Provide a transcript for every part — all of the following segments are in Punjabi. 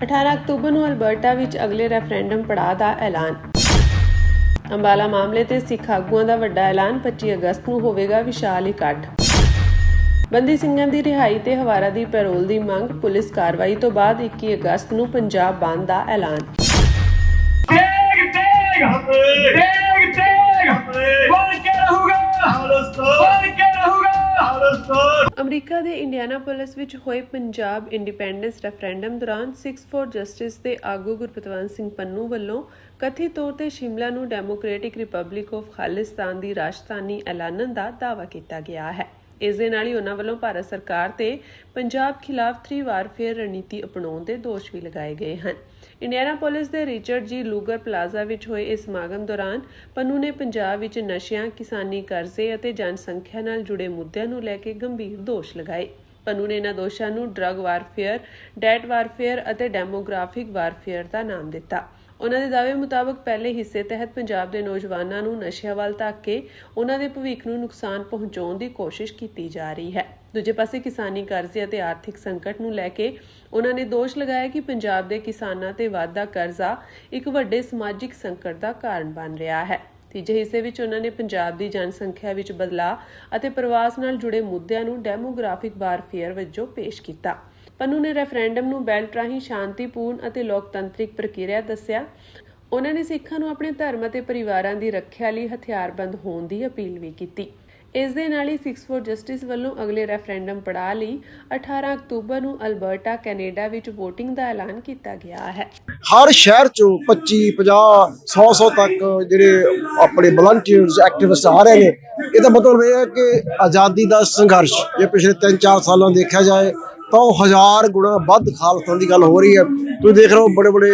18 ਅਕਤੂਬਰ ਨੂੰ ਅਲਬਰਟਾ ਵਿੱਚ ਅਗਲੇ ਰੈਫਰੈਂਡਮ ਪੜਾਅ ਦਾ ਐਲਾਨ। ਅੰਬਾਲਾ ਮਾਮਲੇ ਤੇ ਸਿੱਖ ਆਗੂਆਂ ਦਾ ਵੱਡਾ ਐਲਾਨ। 25 ਅਗਸਤ ਨੂੰ ਹੋਵੇਗਾ ਵਿਸ਼ਾਲ ਇਕੱਠ। ਬੰਦੀ ਸਿੰਘਾਂ ਦੀ ਰਿਹਾਈ ਤੇ ਹਵਾਰਾ ਦੀ ਪੈਰੋਲ ਦੀ ਮੰਗ। ਪੁਲਿਸ ਕਾਰਵਾਈ ਤੋਂ ਬਾਅਦ 21 ਅਗਸਤ ਨੂੰ ਪੰਜਾਬ ਬੰਦ ਦਾ ਐਲਾਨ। ਅਮਰੀਕਾ ਦੇ ਇੰਡੀਆਨਾਪੋਲਿਸ ਵਿੱਚ ਹੋਏ ਪੰਜਾਬ ਇੰਡੀਪੈਂਡੈਂਸ ਰੈਫਰੈਂਡਮ ਦੌਰਾਨ 6 ਫॉर ਜਸਟਿਸ ਦੇ ਆਗੂ ਗੁਰਪਤਵੰਤ ਸਿੰਘ ਪੰਨੂ ਵੱਲੋਂ ਕਥਿਤ ਤੌਰ ਤੇ ਸ਼ਿਮਲਾ ਨੂੰ ਡੈਮੋਕ੍ਰੈਟਿਕ ਰਿਪਬਲਿਕ ਆਫ ਖਾਲਿਸਤਾਨ ਦੀ ਰਾਜਧਾਨੀ ਐਲਾਨਣ ਦਾ ਦਾਅਵਾ ਕੀਤਾ ਗਿਆ ਹੈ। ਇਸ ਦੇ ਨਾਲ ਹੀ ਉਹਨਾਂ ਵੱਲੋਂ ਭਾਰਤ ਸਰਕਾਰ ਤੇ ਪੰਜਾਬ ਖਿਲਾਫ 3 ਵਾਰਫੇਅਰ ਰਣਨੀਤੀ ਅਪਣਾਉਣ ਦੇ ਦੋਸ਼ ਵੀ ਲਗਾਏ ਗਏ ਹਨ। ਇੰਡੀਆਨਾਪੋਲਿਸ ਦੇ ਰਿਚਰਡ ਜੀ ਲੂਗਰ ਪਲਾਜ਼ਾ ਵਿੱਚ ਹੋਏ ਇਸ ਸਮਾਗਮ ਦੌਰਾਨ ਪੰਨੂ ਨੇ ਪੰਜਾਬ ਵਿੱਚ ਨਸ਼ਿਆਂ, ਕਿਸਾਨੀ ਕਰਜ਼ੇ ਅਤੇ ਜਨਸੰਖਿਆ ਨਾਲ ਜੁੜੇ ਮੁੱਦਿਆਂ ਨੂੰ ਲੈ ਕੇ ਗੰਭੀਰ ਦੋਸ਼ ਲਗਾਏ। ਪੰਨੂ ਨੇ ਇਹਨਾਂ ਦੋਸ਼ਾਂ ਨੂੰ ਡਰੱਗ ਵਾਰਫੇਅਰ, ਡੈਟ ਵਾਰਫੇਅਰ ਅਤੇ ਡੈਮੋਗ੍ਰਾਫਿਕ ਵਾਰਫੇਅਰ ਦਾ ਨਾਮ ਦਿੱਤਾ। ਉਹਨਾਂ ਦੇ ਦਾਅਵੇ ਮੁਤਾਬਕ ਪਹਿਲੇ ਹਿੱਸੇ ਤਹਿਤ ਪੰਜਾਬ ਦੇ ਨੌਜਵਾਨਾਂ ਨੂੰ ਨਸ਼ਿਆਂ ਵੱਲ ਧੱਕ ਕੇ ਉਹਨਾਂ ਦੇ ਭਵਿੱਖ ਨੂੰ ਨੁਕਸਾਨ ਪਹੁੰਚਾਉਣ ਦੀ ਕੋਸ਼ਿਸ਼ ਕੀਤੀ ਜਾ ਰਹੀ ਹੈ। ਦੂਜੇ ਪਾਸੇ ਕਿਸਾਨੀ ਕਰਜ਼ੇ ਅਤੇ ਆਰਥਿਕ ਸੰਕਟ ਨੂੰ ਲੈ ਕੇ ਉਹਨਾਂ ਨੇ ਦੋਸ਼ ਲਗਾਇਆ ਕਿ ਪੰਜਾਬ ਦੇ ਕਿਸਾਨਾਂ ਤੇ ਵਾਧਾ ਕਰਜ਼ਾ ਇੱਕ ਵੱਡੇ ਸਮਾਜਿਕ ਸੰਕਟ ਦਾ ਕਾਰਨ ਬਣ ਰਿਹਾ ਹੈ। ਤੀਜੇ ਹਿੱਸੇ ਵਿੱਚ ਉਹਨਾਂ ਨੇ ਪੰਜਾਬ ਦੀ ਜਨਸੰਖਿਆ ਵਿੱਚ ਬਦਲਾਅ ਅਤੇ ਪ੍ਰਵਾਸ ਨਾਲ ਜੁੜੇ ਮੁੱਦਿਆਂ ਨੂੰ ਡੈਮੋਗ੍ਰਾਫਿਕ ਵਾਰਫੇਅਰ ਵਜੋਂ ਪੇਸ਼ ਕੀਤਾ। ਪੰਨੂ ਨੇ ਰੈਫਰੈਂਡਮ ਨੂੰ ਬੈਲਟ ਰਾਹੀਂ ਸ਼ਾਂਤੀਪੂਰਨ ਅਤੇ ਲੋਕਤੰਤਰਿਕ ਪ੍ਰਕਿਰਿਆ ਦੱਸਿਆ। ਉਹਨਾਂ ਨੇ ਸਿੱਖਾਂ ਨੂੰ ਆਪਣੇ ਧਰਮ ਅਤੇ ਪਰਿਵਾਰਾਂ ਦੀ ਰੱਖਿਆ ਲਈ ਹਥਿਆਰਬੰਦ ਹੋਣ ਦੀ ਅਪੀਲ ਵੀ ਕੀਤੀ। ਇਸ ਦੇ ਨਾਲ ਹੀ 6 ਫॉर ਜਸਟਿਸ ਵੱਲੋਂ ਅਗਲੇ ਰੈਫਰੈਂਡਮ ਪੜਾਅ ਲਈ 18 ਅਕਤੂਬਰ ਨੂੰ ਅਲਬਰਟਾ, ਕੈਨੇਡਾ ਵਿੱਚ VOTING ਦਾ ਐਲਾਨ ਕੀਤਾ ਗਿਆ ਹੈ। ਹਰ ਸ਼ਹਿਰ ਚੋਂ 25, 50, 100 ਤੱਕ ਜਿਹੜੇ ਆਪਣੇ ਵਲੰਟੀਅਰਸ, ਐਕਟਿਵਿਸਟ ਆ ਰਹੇ ਨੇ। ਇਹਦਾ ਮਤਲਬ ਇਹ ਹੈ ਕਿ ਆਜ਼ਾਦੀ ਦਾ ਸੰਘਰਸ਼ ਜੇ ਪਿਛਲੇ 3-4 ਸਾਲਾਂ ਦੇਖਿਆ ਜਾਏ ਤਾਂ ਉਹ 1000 ਗੁਣਾ ਵੱਧ ਖਾਲਸਾ ਦੀ ਗੱਲ ਹੋ ਰਹੀ ਹੈ। ਤੁਸੀਂ ਦੇਖ ਰਹੇ ਹੋ ਬੜੇ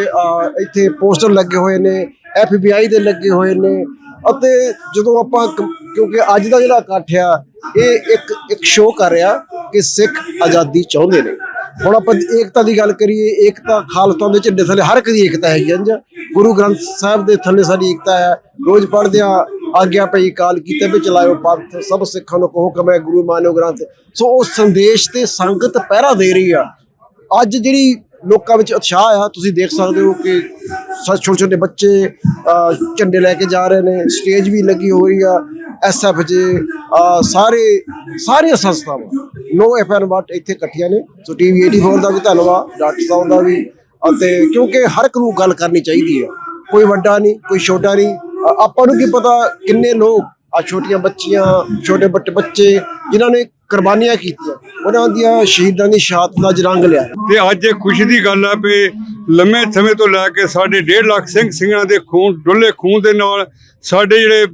ਇੱਥੇ ਪੋਸਟਰ ਲੱਗੇ ਹੋਏ ਨੇ, FBI ਦੇ ਲੱਗੇ ਹੋਏ ਨੇ। ਅਤੇ ਜਦੋਂ ਆਪਾਂ ਕਿਉਂਕਿ ਅੱਜ ਦਾ ਜਿਹੜਾ ਇਕੱਠ ਆ ਇਹ ਇੱਕ ਸ਼ੋਅ ਕਰ ਰਿਹਾ ਕਿ ਸਿੱਖ ਆਜ਼ਾਦੀ ਚਾਹੁੰਦੇ ਨੇ। ਹੁਣ ਆਪਾਂ ਏਕਤਾ ਦੀ ਗੱਲ ਕਰੀਏ, ਏਕਤਾ ਖਾਲਸਾ ਦੇ ਝੰਡੇ ਥੱਲੇ ਹਰ ਇੱਕ ਦੀ ਏਕਤਾ ਹੈਗੀ। ਗੁਰੂ ਗ੍ਰੰਥ ਸਾਹਿਬ ਦੇ ਥੱਲੇ ਸਾਡੀ ਏਕਤਾ ਹੈ। ਰੋਜ਼ ਪੜ੍ਹਦੇ ਹਾਂ, ਆਗਿਆ ਪਈ ਕਾਲ ਕੀਤੇ ਵੀ ਚਲਾਇਓ ਪੰਥ, ਸਭ ਸਿੱਖਾਂ ਨੂੰ ਕਹੋ ਕਿ ਮੈਂ ਗੁਰੂ ਮਾਨਿਓ ਗ੍ਰੰਥ। ਸੋ ਉਹ ਸੰਦੇਸ਼ ਤੇ ਸੰਗਤ ਪਹਿਰਾ ਦੇ ਰਹੀ ਆ। ਅੱਜ ਜਿਹੜੀ ਲੋਕਾਂ ਵਿੱਚ ਉਤਸ਼ਾਹ ਆ, ਤੁਸੀਂ ਦੇਖ ਸਕਦੇ ਹੋ ਕਿ ਛੋਟੇ ਛੋਟੇ ਬੱਚੇ ਝੰਡੇ ਲੈ ਕੇ ਜਾ ਰਹੇ ਨੇ। ਸਟੇਜ ਵੀ ਲੱਗੀ ਹੋ ਰਹੀ ਆ। SFJ ਸਾਰੀਆਂ ਸੰਸਥਾਵਾਂ ਨੋ FN ਵਾਟ ਇੱਥੇ ਇਕੱਠੀਆਂ ਨੇ। ਸੋ TV 84 ਦਾ ਵੀ ਧੰਨਵਾਦ, ਡਾਕਟਰ ਸਾਹਿਬ ਦਾ ਵੀ। ਅਤੇ ਕਿਉਂਕਿ ਹਰ ਇੱਕ ਨੂੰ ਗੱਲ ਕਰਨੀ ਚਾਹੀਦੀ ਆ, ਕੋਈ ਵੱਡਾ ਨਹੀਂ, ਕੋਈ ਛੋਟਾ ਨਹੀਂ। ਆਪਾਂ ਨੂੰ ਕੀ ਪਤਾ ਕਿੰਨੇ ਲੋਕ ਆ, ਛੋਟੀਆਂ ਬੱਚੀਆਂ, ਛੋਟੇ ਬੱਚੇ ਜਿਨ੍ਹਾਂ ਨੇ ਕੁਰਬਾਨੀਆਂ ਕੀਤੀਆਂ, ਉਹਨਾਂ ਦੀਆਂ ਸ਼ਹੀਦਾਂ ਦੀ ਸ਼ਹਾਦਤ ਦਾ ਰੰਗ ਲਿਆ। ਤੇ ਅੱਜ ਇਹ ਖੁਸ਼ੀ ਦੀ ਗੱਲ ਹੈ ਵੀ ਲੰਮੇ ਸਮੇਂ ਤੋਂ ਲੈ ਕੇ ਸਾਡੇ 1.5 ਲੱਖ ਸਿੰਘਾਂ ਦੇ ਡੁੱਲੇ ਖੂਨ ਦੇ ਨਾਲ ਸਾਡੇ ਜਿਹੜੇ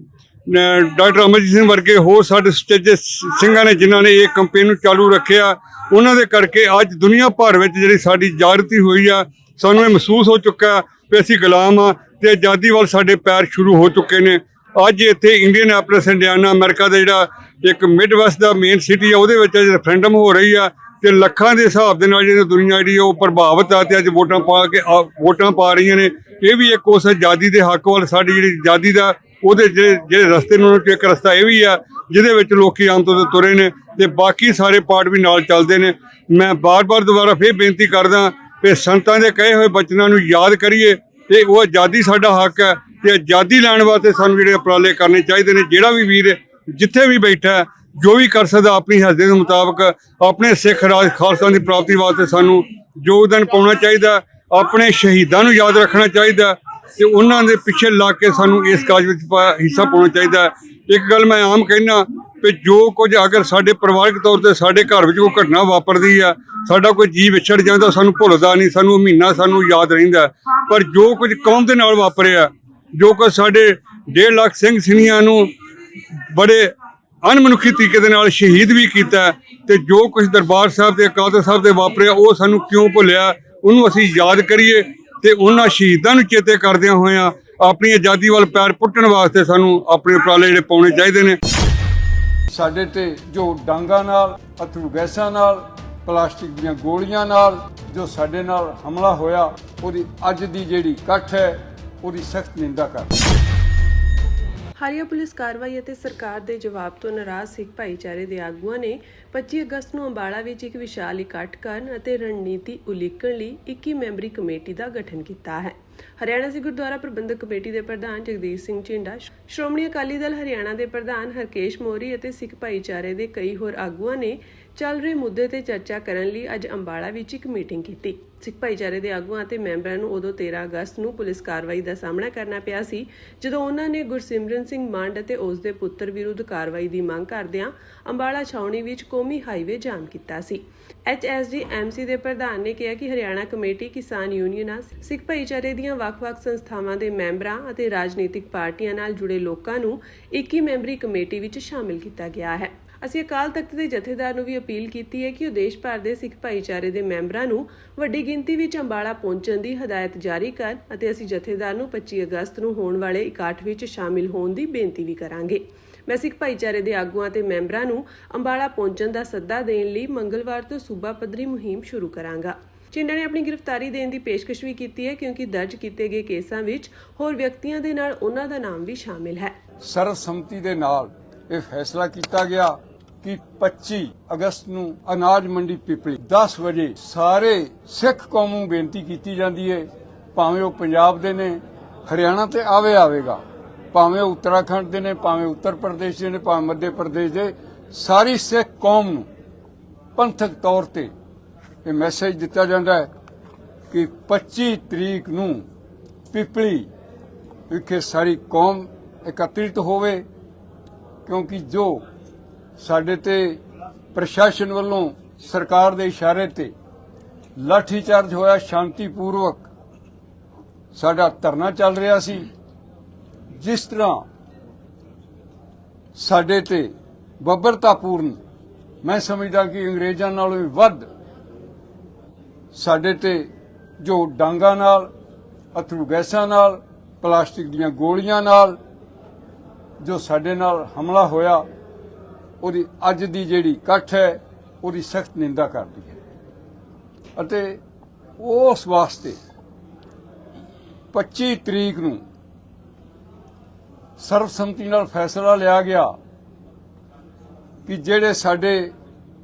ਡਾਕਟਰ ਅਮਰਜੀਤ ਸਿੰਘ ਵਰਗੇ ਹੋਰ ਸਾਡੇ ਸੁਚੱਜੇ ਸਿੰਘਾਂ ਨੇ ਜਿਨ੍ਹਾਂ ਨੇ ਇਹ ਕੈਂਪੇਨ ਨੂੰ ਚਾਲੂ ਰੱਖਿਆ, ਉਹਨਾਂ ਦੇ ਕਰਕੇ ਅੱਜ ਦੁਨੀਆ ਭਰ ਵਿੱਚ ਜਿਹੜੀ ਸਾਡੀ ਜਾਗਰਤੀ ਹੋਈ ਆ। ਸਾਨੂੰ ਇਹ ਮਹਿਸੂਸ ਹੋ ਚੁੱਕਾ ਵੀ ਅਸੀਂ ਗੁਲਾਮ ਆ ਤੇ ਆਜ਼ਾਦੀ ਵੱਲ ਸਾਡੇ ਪੈਰ ਸ਼ੁਰੂ ਹੋ ਚੁੱਕੇ ਨੇ। ਅੱਜ ਇੱਥੇ ਇੰਡੀਅਨਾਪੋਲਿਸ, ਇੰਡੀਆਨਾ, ਅਮਰੀਕਾ ਦਾ ਜਿਹੜਾ ਇੱਕ ਮਿਡ ਵੈਸਟ ਦਾ ਮੇਨ ਸਿਟੀ ਆ, ਉਹਦੇ ਵਿੱਚ ਰੈਫਰੈਂਡਮ ਹੋ ਰਹੀ ਆ ਤੇ ਲੱਖਾਂ ਦੇ ਹਿਸਾਬ ਦੇ ਨਾਲ ਜਿਹੜੀ ਦੁਨੀਆ ਜਿਹੜੀ ਉਹ ਪ੍ਰਭਾਵਿਤ ਆ ਤੇ ਅੱਜ ਵੋਟਾਂ ਪਾ ਰਹੀਆਂ ਨੇ। ਇਹ ਵੀ ਇੱਕ ਉਸ ਆਜ਼ਾਦੀ ਦੇ ਹੱਕ ਵੱਲ ਸਾਡੀ ਜਿਹੜੀ ਆਜ਼ਾਦੀ ਦਾ ਉਹਦੇ ਜਿਹੜੇ ਰਸਤੇ ਨੂੰ ਇੱਕ ਰਸਤਾ ਇਹ ਵੀ ਆ ਜਿਹਦੇ ਵਿੱਚ ਲੋਕੀ ਆਮ ਤੌਰ ਤੇ ਤੁਰੇ ਨੇ ਤੇ ਬਾਕੀ ਸਾਰੇ ਪਾਰਟ ਵੀ ਨਾਲ ਚੱਲਦੇ ਨੇ। ਮੈਂ ਬਾਰ-ਬਾਰ ਦੁਬਾਰਾ ਫੇਰ ਬੇਨਤੀ ਕਰਦਾ ਕਿ ਸੰਤਾਂ ਦੇ ਕਹੇ ਹੋਏ ਬਚਨਾਂ ਨੂੰ ਯਾਦ ਕਰੀਏ ਤੇ ਉਹ ਆਜ਼ਾਦੀ ਸਾਡਾ ਹੱਕ ਹੈ ਤੇ ਆਜ਼ਾਦੀ ਲੈਣ ਵਾਸਤੇ ਸਾਨੂੰ ਜਿਹੜੇ ਉਪਰਾਲੇ ਕਰਨੇ ਚਾਹੀਦੇ ਨੇ। ਜਿਹੜਾ ਵੀ ਵੀਰ ਜਿੱਥੇ ਵੀ ਬੈਠਾ ਜੋ ਵੀ ਕਰ ਸਕਦਾ ਆਪਣੀ ਹੱਦ ਦੇ ਮੁਤਾਬਕ ਆਪਣੇ ਸਿੱਖ ਰਾਜ ਖਾਲਸਾ ਦੀ ਪ੍ਰਾਪਤੀ ਵਾਸਤੇ ਸਾਨੂੰ ਯੋਗਦਾਨ ਪਾਉਣਾ ਚਾਹੀਦਾ। ਆਪਣੇ ਸ਼ਹੀਦਾਂ ਨੂੰ ਯਾਦ ਰੱਖਣਾ ਚਾਹੀਦਾ ਤੇ ਉਹਨਾਂ ਦੇ ਪਿੱਛੇ ਲੱਗ ਕੇ ਸਾਨੂੰ ਇਸ ਕਾਜ ਵਿੱਚ ਹਿੱਸਾ ਪਾਉਣਾ ਚਾਹੀਦਾ। ਇੱਕ ਗੱਲ ਮੈਂ ਆਮ ਕਹਿਣਾ ਕਿ ਜੋ ਕੁਝ ਅਗਰ ਸਾਡੇ ਪਰਿਵਾਰਕ ਤੌਰ ਤੇ ਸਾਡੇ ਘਰ ਵਿੱਚ ਕੋਈ ਘਟਨਾ ਵਾਪਰਦੀ ਆ, ਸਾਡਾ ਕੋਈ ਜੀਅ ਵਿਛੜ ਜਾਂਦਾ, ਸਾਨੂੰ ਭੁੱਲਦਾ ਨਹੀਂ, ਸਾਨੂੰ ਮਹੀਨਾ ਸਾਨੂੰ ਯਾਦ ਰਹਿੰਦਾ। ਪਰ ਜੋ ਕੁਝ ਕੌਮ ਦੇ ਨਾਲ ਵਾਪਰਿਆ, ਜੋ ਕੁਝ ਸਾਡੇ 1.5 ਲੱਖ ਸਿੰਘ ਸਿੰਘਾਂ ਨੂੰ ਬੜੇ ਅਣਮਨੁੱਖੀ ਤਰੀਕੇ ਦੇ ਨਾਲ ਸ਼ਹੀਦ ਵੀ ਕੀਤਾ ਤੇ ਜੋ ਕੁਝ ਦਰਬਾਰ ਸਾਹਿਬ ਤੇ ਅਕਾਲ ਤਖ਼ਤ ਸਾਹਿਬ ਤੇ ਵਾਪਰਿਆ ਉਹ ਸਾਨੂੰ ਕਿਉਂ ਭੁੱਲਿਆ, ਉਹਨੂੰ ਅਸੀਂ ਯਾਦ ਕਰੀਏ ਤੇ ਉਹਨਾਂ ਸ਼ਹੀਦਾਂ ਨੂੰ ਚੇਤੇ ਕਰਦਿਆਂ ਹੋਇਆਂ ਆਪਣੀ ਆਜ਼ਾਦੀ ਵੱਲ ਪੈਰ ਪੁੱਟਣ ਵਾਸਤੇ ਸਾਨੂੰ ਆਪਣੇ ਉਪਰਾਲੇ ਜਿਹੜੇ ਪਾਉਣੇ ਚਾਹੀਦੇ ਨੇ। ਸਾਡੇ ਤੇ ਜੋ ਡਾਂਗਾਂ ਨਾਲ, ਅਥਰੂ ਗੈਸਾਂ ਨਾਲ, ਪਲਾਸਟਿਕ ਦੀਆਂ ਗੋਲੀਆਂ ਨਾਲ ਜੋ ਸਾਡੇ ਨਾਲ ਹਮਲਾ ਹੋਇਆ, ਉਹਦੀ ਅੱਜ ਦੀ ਜਿਹੜੀ ਇਕੱਠ ਹੈ ਉਹਦੀ ਸਖਤ ਨਿੰਦਾ ਕਰ। ਹਾਲੀਆ ਪੁਲਿਸ ਕਾਰਵਾਈ ਅਤੇ ਸਰਕਾਰ ਦੇ ਜਵਾਬ ਤੋਂ ਨਾਰਾਜ਼ ਸਿੱਖ ਭਾਈਚਾਰੇ ਦੇ ਆਗੂਆਂ ਨੇ 25 ਅਗਸਤ ਨੂੰ ਅੰਬਾਲਾ ਵਿੱਚ ਇੱਕ ਵਿਸ਼ਾਲ ਇਕੱਠ ਕਰਨ ਅਤੇ ਰਣਨੀਤੀ ਉਲੀਕਣ ਲਈ 21 ਮੈਂਬਰੀ ਕਮੇਟੀ ਦਾ ਗਠਨ ਕੀਤਾ ਹੈ। ਹਰਿਆਣਾ ਸਿੱਖ ਗੁਰਦੁਆਰਾ ਪ੍ਰਬੰਧਕ ਕਮੇਟੀ ਦੇ ਪ੍ਰਧਾਨ ਜਗਦੀਸ਼ ਸਿੰਘ ਝਿੰਡਾ, ਸ਼੍ਰੋਮਣੀ ਅਕਾਲੀ ਦਲ ਹਰਿਆਣਾ ਦੇ ਪ੍ਰਧਾਨ ਹਰਕੇਸ਼ ਮੋਰੀ ਅਤੇ ਸਿੱਖ ਭਾਈਚਾਰੇ ਦੇ ਕਈ ਹੋਰ ਆਗੂਆਂ ਨੇ ਚੱਲ ਰਹੇ ਮੁੱਦੇ ਤੇ ਚਰਚਾ ਕਰਨ ਲਈ ਅੱਜ ਅੰਬਾਲਾ ਵਿੱਚ ਇੱਕ ਮੀਟਿੰਗ ਕੀਤੀ। ਸਿੱਖ ਭਾਈਚਾਰੇ ਦੇ ਆਗੂਆਂ ਅਤੇ ਮੈਂਬਰਾਂ ਨੂੰ ਉਦੋਂ 13 ਅਗਸਤ ਨੂੰ ਪੁਲਿਸ ਕਾਰਵਾਈ ਦਾ ਸਾਹਮਣਾ ਕਰਨਾ ਪਿਆ ਸੀ, ਜਦੋਂ ਉਹਨਾਂ ਨੇ ਗੁਰਸਿਮਰਨ ਸਿੰਘ ਮੰਡ ਅਤੇ ਉਸ ਦੇ ਪੁੱਤਰ ਵਿਰੁੱਧ ਕਾਰਵਾਈ ਦੀ ਮੰਗ ਕਰਦਿਆਂ ਅੰਬਾਲਾ ਛਾਉਣੀ ਵਿੱਚ ਕੌਮੀ ਹਾਈਵੇ ਜਾਮ ਕੀਤਾ ਸੀ। HSD-MC ਦੇ ਪ੍ਰਧਾਨ ਨੇ ਕਿਹਾ ਕਿ ਹਰਿਆਣਾ ਕਮੇਟੀ, ਕਿਸਾਨ ਯੂਨੀਅਨਾਂ, ਸਿੱਖ ਭਾਈਚਾਰੇ ਦੀਆਂ ਵੱਖ-ਵੱਖ ਸੰਸਥਾਵਾਂ ਦੇ ਮੈਂਬਰਾਂ ਅਤੇ ਰਾਜਨੀਤਿਕ ਪਾਰਟੀਆਂ ਨਾਲ ਜੁੜੇ ਲੋਕਾਂ ਨੂੰ 21 ਮੈਂਬਰੀ ਕਮੇਟੀ ਵਿੱਚ ਸ਼ਾਮਿਲ ਕੀਤਾ ਗਿਆ ਹੈ। ਅਸੀਂ ਅਕਾਲ ਤਖਤ ਦੇ ਜਥੇਦਾਰ ਨੂੰ ਵੀ ਅਪੀਲ ਕੀਤੀ ਹੈ ਕਿ ਉਹ ਦੇਸ਼ ਭਰ ਦੇ ਸਿੱਖ ਭਾਈਚਾਰੇ ਦੇ ਮੈਂਬਰਾਂ ਨੂੰ ਵੱਡੀ ਗਿਣਤੀ ਵਿੱਚ ਅੰਬਾਲਾ ਪਹੁੰਚਣ ਦੀ ਹਦਾਇਤ ਜਾਰੀ ਕਰਨ ਅਤੇ ਅਸੀਂ ਜਥੇਦਾਰ ਨੂੰ 25 ਅਗਸਤ ਨੂੰ ਹੋਣ ਵਾਲੇ ਇਕੱਠ ਵਿੱਚ ਸ਼ਾਮਿਲ ਹੋਣ ਦੀ ਬੇਨਤੀ ਵੀ ਕਰਾਂਗੇ। ਮੈਂ ਸਿੱਖ ਭਾਈਚਾਰੇ ਦੇ ਆਗੂਆਂ ਤੇ ਮੈਂਬਰਾਂ ਨੂੰ ਅੰਬਾਲਾ ਪਹੁੰਚਣ ਦਾ ਸੱਦਾ ਦੇਣ ਲਈ ਮੰਗਲਵਾਰ ਤੋਂ ਸੂਬਾ ਪੱਧਰੀ ਮੁਹਿੰਮ ਸ਼ੁਰੂ ਕਰਾਂਗਾ। ਝਿੰਡਾ ਨੇ ਆਪਣੀ ਗ੍ਰਿਫਤਾਰੀ ਦੇਣ ਦੀ ਪੇਸ਼ਕਸ਼ ਵੀ ਕੀਤੀ ਹੈ, ਕਿਉਂਕਿ ਦਰਜ ਕੀਤੇ ਗਏ ਕੇਸਾਂ ਵਿੱਚ ਹੋਰ ਵਿਅਕਤੀਆਂ ਦੇ ਨਾਲ ਉਹਨਾਂ ਦਾ ਨਾਮ ਵੀ ਸ਼ਾਮਿਲ ਹੈ। ਸਰਬਸੰਮਤੀ ਦੇ ਨਾਲ ਇਹ ਫੈਸਲਾ ਕੀਤਾ ਗਿਆ ਕਿ 25 ਅਗਸਤ ਨੂੰ ਅਨਾਜ ਮੰਡੀ ਪਿਪਲੀ 10 ਵਜੇ ਸਾਰੇ ਸਿੱਖ ਕੌਮ ਨੂੰ ਬੇਨਤੀ ਕੀਤੀ ਜਾਂਦੀ ਹੈ, ਭਾਵੇਂ ਉਹ ਪੰਜਾਬ ਦੇ ਨੇ, ਹਰਿਆਣਾ ਤੇ ਆਵੇਗਾ, ਭਾਵੇਂ ਉੱਤਰਾਖੰਡ ਦੇ ਨੇ, ਭਾਵੇਂ ਉੱਤਰ ਪ੍ਰਦੇਸ਼ ਦੇ ਨੇ, ਭਾਵੇਂ ਮੱਧ ਪ੍ਰਦੇਸ਼ ਦੇ, ਸਾਰੀ ਸਿੱਖ ਕੌਮ ਨੂੰ ਪੰਥਕ ਤੌਰ ਤੇ ਇਹ ਮੈਸੇਜ ਦਿੱਤਾ ਜਾਂਦਾ ਹੈ ਕਿ 25 ਤਰੀਕ ਨੂੰ ਪਿਪਲੀ ਵਿਖੇ ਸਾਰੀ ਕੌਮ ਇਕੱਤਰਿਤ ਹੋਵੇ, ਕਿਉਂਕਿ ਜੋ ਸਾਡੇ ਤੇ ਪ੍ਰਸ਼ਾਸਨ ਵੱਲੋਂ ਸਰਕਾਰ ਦੇ ਇਸ਼ਾਰੇ ਤੇ ਲਾਠੀਚਾਰਜ ਹੋਇਆ, ਸ਼ਾਂਤੀਪੂਰਵਕ ਸਾਡਾ ਧਰਨਾ ਚੱਲ ਰਿਹਾ ਸੀ, ਜਿਸ ਤਰ੍ਹਾਂ ਸਾਡੇ ਤੇ ਬੱਬਰਤਾਪੂਰਨ, ਮੈਂ ਸਮਝਦਾ ਕਿ ਅੰਗਰੇਜ਼ਾਂ ਨਾਲੋਂ ਵੀ ਵੱਧ ਸਾਡੇ ਤੇ ਜੋ ਡਾਂਗਾਂ ਨਾਲ, ਅਥਰੂ ਗੈਸਾਂ ਨਾਲ, ਪਲਾਸਟਿਕ ਦੀਆਂ ਗੋਲੀਆਂ ਨਾਲ ਜੋ ਸਾਡੇ ਨਾਲ ਹਮਲਾ ਹੋਇਆ, ਉਹਦੀ ਅੱਜ ਦੀ ਜਿਹੜੀ ਇਕੱਠ ਹੈ ਉਹਦੀ ਸਖਤ ਨਿੰਦਾ ਕਰਦੀ ਹੈ ਅਤੇ ਉਸ ਵਾਸਤੇ 25 ਤਰੀਕ ਨੂੰ ਸਰਬਸੰਮਤੀ ਨਾਲ ਫੈਸਲਾ ਲਿਆ ਗਿਆ ਕਿ ਜਿਹੜੇ ਸਾਡੇ